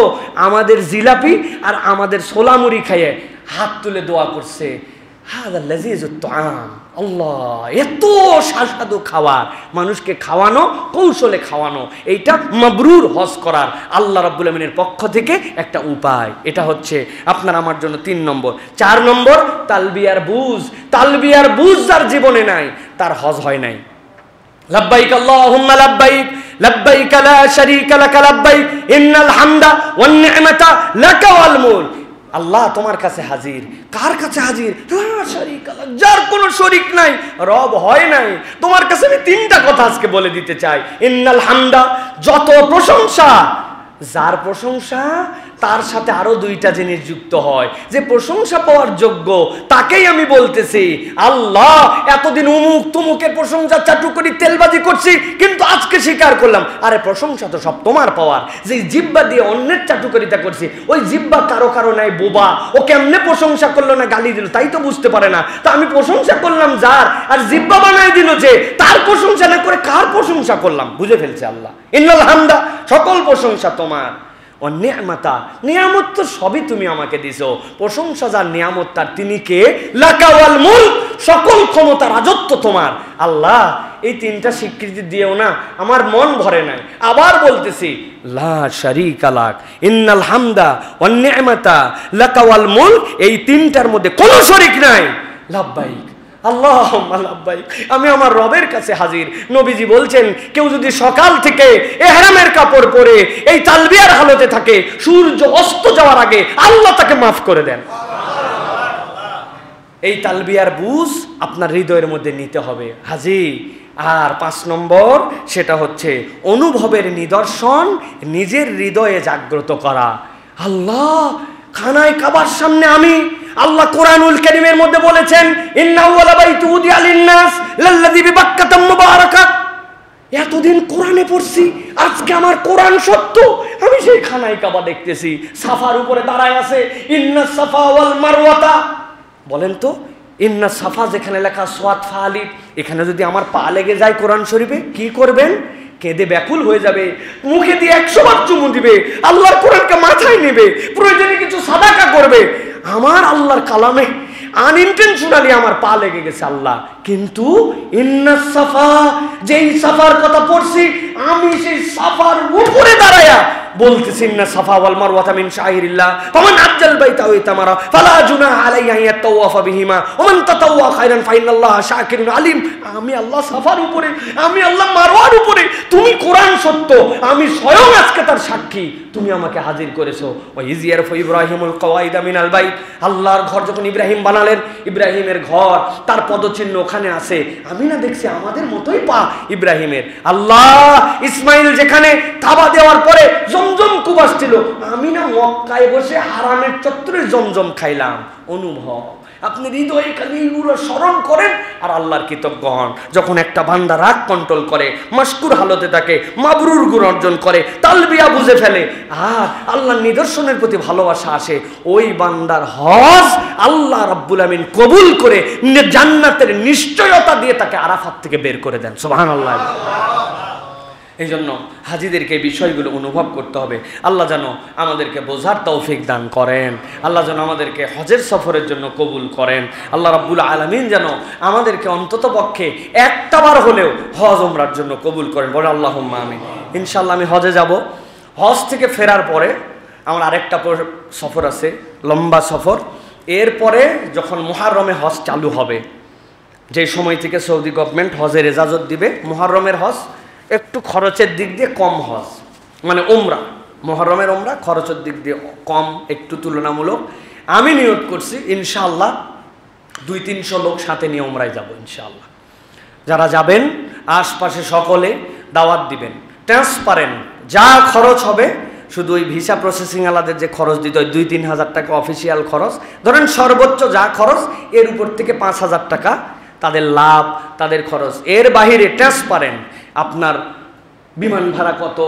আমাদের জিলাপি আর আমাদের সোলামুড়ি খাইয়ে হাত তুলে দোয়া করছে, হাদা লাযীজুত তুআম। আল্লাহ, এত সুস্বাদু খাবার, মানুষকে খাওয়ানো, কৌশলে খাওয়ানো, এইটা মাবরুর হজ করার আল্লাহ রাব্বুল আমিনের পক্ষ থেকে একটা উপায়। এটা হচ্ছে আপনার আমার জন্য 3 নম্বর। 4 নম্বর, তালবিয়ার বুঝ। তালবিয়ার বুঝ যার জীবনে নাই, তার হজ হয় নাই। লাব্বাইক আল্লাহুম্মা লাব্বাইক, লাব্বাইক লা শারীকা লাক লাব্বাইক, ইন্নাল হামদা ওয়ান নি'মাতা লাকা ওয়াল মুলক। আল্লাহ তোমার কাছে হাজির। কার কাছে হাজির? লা শারীকা লাক, যার কোনো শরীক নাই, রব হয় নাই। তোমার কাছে আমি 3টা কথা আজকে বলে দিতে চাই। ইন্নাল হামদা, যত প্রশংসা, যার প্রশংসা তার সাথে আরো 2টা জিনিস যুক্ত হয়, যে প্রশংসা পাওয়ার যোগ্য তাকেই আমি বলতেছি। আল্লাহ, এতদিন উমুক তুমুকের প্রশংসা চাটুকরি তেলবাজি করছি, কিন্তু আজকে স্বীকার করলাম, আরে প্রশংসা তো সব তোমার পাওয়ার। যে জিহ্বা দিয়ে অন্যের চাটুকরিতা করছি, ওই জিহ্বা কারো নাই বোবা, ও কেমনে প্রশংসা করলো না গালি দিল তাই তো বুঝতে পারে না। তা আমি প্রশংসা করলাম যার, আর জিহ্বা বানাই দিল যে, তার প্রশংসা না করে কার প্রশংসা করলাম? বুঝে ফেলছে আল্লাহ। ইন্নাল হামদা, সকল প্রশংসা তোমার। ও নিয়ামতা, নিয়ামত তো সবই তুমি আমাকে দিছো। প্রশংসা যার নিয়ামত তার, তিনি কে? লাকা ওয়াল মুলক, সকল ক্ষমতা রাজত্ব তোমার। আল্লাহ, এই 3টা স্বীকৃতি দিয়েও না আমার মন ভরে নাই। আবার বলতেছি, লা শারীকা লাক, ইন্নাল হামদা ওয়ান নি'মাতা লাকা ওয়াল মুলক, এই 3টার মধ্যে কোনো শরীক নাই। লাব্বাইক আল্লাহুম্মা লাব্বাইক, আমি আমার রবের কাছে হাজির। নবীজি বলছেন, কেউ যদি সকাল থেকে ইহরামের কাপড় পরে এই তালবিয়ার হালতে থাকে, সূর্য অস্ত যাওয়ার আগে আল্লাহ তাকে মাফ করে দেন। এই তালবিয়ার বুঝ আপনার হৃদয়ের মধ্যে নিতে হবে, হাজি। আর 5 নম্বর, সেটা হচ্ছে অনুভবের নিদর্শন নিজের হৃদয়ে জাগ্রত করা। আল্লাহ, খানায় কাবার সামনে আমি, আল্লাহ কোরআনুল কারীমের মধ্যে বলেছেন, ইন্না আউওয়ালা বাইতি উদিয়া লিন-নাস লাল্লাযী বিবাক্কাতা মুবারাকা। এতদিন কোরআনে পড়ছি, আজকে আমার কোরআন সত্য। আমি সেই খানায় কাবা দেখতেছি, সাফার উপরে দাঁড়ায় আছে, ইন্না সাফা ওয়াল মারওয়াতা। বলেন তো, ইন্না সাফা যেখানে লেখা সোয়াত ফালিফ, এখানে যদি আমার পা লেগে যায় কোরআন শরীফে, কি করবেন? কেঁদে ব্যাকুল হয়ে যাবে, মুখে দিয়ে 100 বার চুমু দিবে, আল্লাহর কোরআনকে মাথায় নেবে, প্রয়োজনে কিছু সাদাকা করবে। আমার আল্লাহর কালামে আনইনটেনশনালি আমার পা লেগে গেছে আল্লাহ, কিন্তু ইন্নাস সাফা, যেই সাফার কথা পড়ছি, আমি সেই সাফার উপরে দাঁড়ায়া বলতেছি, ইন্না সাফা ওয়াল মারওয়াতা মিন শাইরিল্লাহ, ফামান আজ্জাল বাইতা ওয়া ইতামারা ফালা জুনাহা আলাইহি আন ইয়াতাওয়াফা বিহিমা ওয়া মান তাতাওয়া খায়রান ফাইনাল্লাহা শাকিরুন আলিম। আমি আল্লাহ সাফার উপরে, আমি আল্লাহ মারওয়ার উপরে, তুমি কোরআন সত্য, আমি স্বয়ং আজকে তার সাক্ষী, তুমি আমাকে হাজির করেছো। ওয়া ইজিয়ারফু ইব্রাহিমুল কওয়াইদা মিনাল বাইত, আল্লাহর ঘর যখন ইব্রাহিম বানালেন, ইব্রাহিমের ঘর, তার পদচিহ্ন ওখানে আছে। আমি না দেখছি আমাদের মতোই পা ইব্রাহিমের। আল্লাহ, ইসমাইল যেখানে কাবা দেওয়ার পরে জমজম কূপ ছিল, আমি না মক্কায় বসে হারামের চত্বরে জমজম খাইলাম। অনুভব, আপনি হৃদয়ে খালি এগুলো স্মরণ করেন আর আল্লাহর কৃতজ্ঞ হন। যখন একটা বান্দা রাগ কন্ট্রোল করে, মাশকুর হালতে থাকে, মাবরুর গুণ অর্জন করে, তালবিয়া বুঝে ফেলে, আর আল্লাহর নিদর্শনের প্রতি ভালোবাসা আসে, ওই বান্দার হজ আল্লাহ রাব্বুল আমিন কবুল করে জান্নাতের নিশ্চয়তা দিয়ে তাকে আরাফাত থেকে বের করে দেন। সুবহানাল্লাহ। এই জন্য হাজিদেরকে বিষয়গুলো অনুভব করতে হবে। আল্লাহ যেন আমাদেরকে বোঝার তৌফিক দান করেন, আল্লাহ যেন আমাদেরকে হজের সফরের জন্য কবুল করেন, আল্লাহ রাব্বুল আলামিন যেন আমাদেরকে অন্তত পক্ষে একটাবার হলেও হজ উমরার জন্য কবুল করেন। বলে আল্লাহুম্মা আমিন। ইনশাআল্লাহ আমি হজে যাব। হজ থেকে ফেরার পরে আমার আরেকটা সফর আছে, লম্বা সফর। এরপরে যখন মুহররমে হজ চালু হবে, যে সময় থেকে সৌদি গভর্নমেন্ট হজের ইজাজত দিবে, মুহররমের হজ একটু খরচের দিক দিয়ে কম হজ, মানে উমরা মুহররমের উমরা খরচের দিক দিয়ে কম একটু তুলনামূলক। আমি নিয়ত করছি ইনশাআল্লাহ 200-300 লোক সাথে নিয়ে উমরায় যাব ইনশাআল্লাহ। যারা যাবেন আশপাশে সকলে দাওয়াত দিবেন, ট্রান্সপারেন্ট, যা খরচ হবে শুধু ওই ভিসা প্রসেসিং আলাদের যে খরচ দিতে হয় 2-3 হাজার টাকা অফিসিয়াল খরচ, ধরেন সর্বোচ্চ যা খরচ এর উপর থেকে 5,000 টাকা তাদের লাভ, তাদের খরচ। এর বাহিরে ট্রান্সপারেন্ট, আপনার বিমান ভাড়া কত,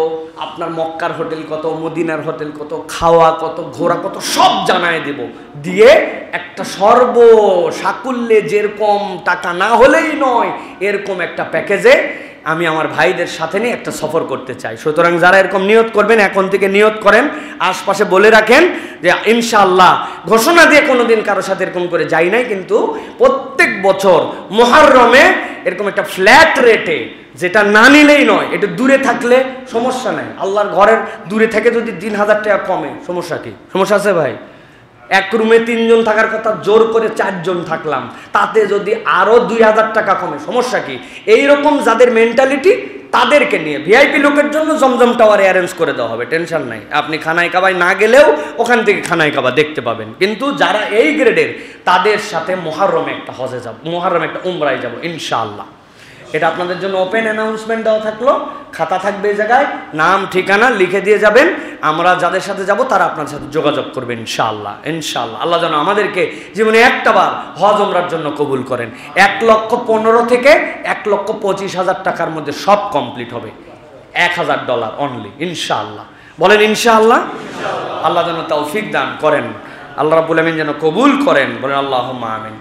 আপনার মক্কার হোটেল কত, মদিনার হোটেল কত, খাওয়া কত, ঘোরা কত, সব জানায় দেব। দিয়ে একটা সাকুল্যে যেরকম টাকা না হলেই নয় এরকম একটা প্যাকেজে আমি আমার ভাইদের সাথে নিয়ে একটা সফর করতে চাই। সুতরাং যারা এরকম নিয়ত করবেন এখন থেকে নিয়ত করেন, আশপাশে বলে রাখেন যে ইনশাআল্লাহ, ঘোষণা দিয়ে কোনোদিন কারোর সাথে এরকম করে যাই নাই, কিন্তু প্রত্যেক বছর মুহররমে এরকম একটা ফ্ল্যাট রেটে, যেটা না নিলেই নয়, এটা দূরে থাকলে সমস্যা নাই, আল্লাহর ঘরের দূরে থেকে যদি 3,000 টাকা কমে সমস্যা কি? সমস্যা আছে ভাই? এক রুমে 3 জন থাকার কথা, জোর করে 4 জন থাকলাম, তাতে যদি আরো 2,000 টাকা কমে সমস্যা কি? এইরকম যাদের মেন্টালিটি তাদেরকে নিয়ে ভিআইপি লোকের জন্য জমজম টাওয়ারে অ্যারেঞ্জ করে দেওয়া হবে, টেনশন নাই। আপনি খানায় কাবায় না গেলেও ওখান থেকে খানায় কাবা দেখতে পাবেন। কিন্তু যারা এই গ্রেডের তাদের সাথে মুহররমে একটা হজে যাব, মুহররমে একটা উমরায় যাব ইনশাআল্লাহ। এটা আপনাদের জন্য ওপেন অ্যানাউন্সমেন্ট দেওয়া থাকলো, খাতা থাকবে এই জায়গায়, নাম ঠিকানা লিখে দিয়ে যাবেন। আমরা যাদের সাথে যাব তারা আপনার সাথে যোগাযোগ করবেন ইনশাআল্লাহ। ইনশাআল্লাহ আল্লাহ যেন আমাদেরকে জীবনে একটা বার হজ উমরার জন্য কবুল করেন। 1,15,000 থেকে 1,25,000 টাকার মধ্যে সব কমপ্লিট হবে, $1,000 অনলি ইনশাআল্লাহ। বলেন ইনশাআল্লাহ। আল্লাহ যেন তৌফিক দান করেন, আল্লাহ রাব্বুল আমিন যেন কবুল করেন, বলেন আল্লাহুম্মা আমিন।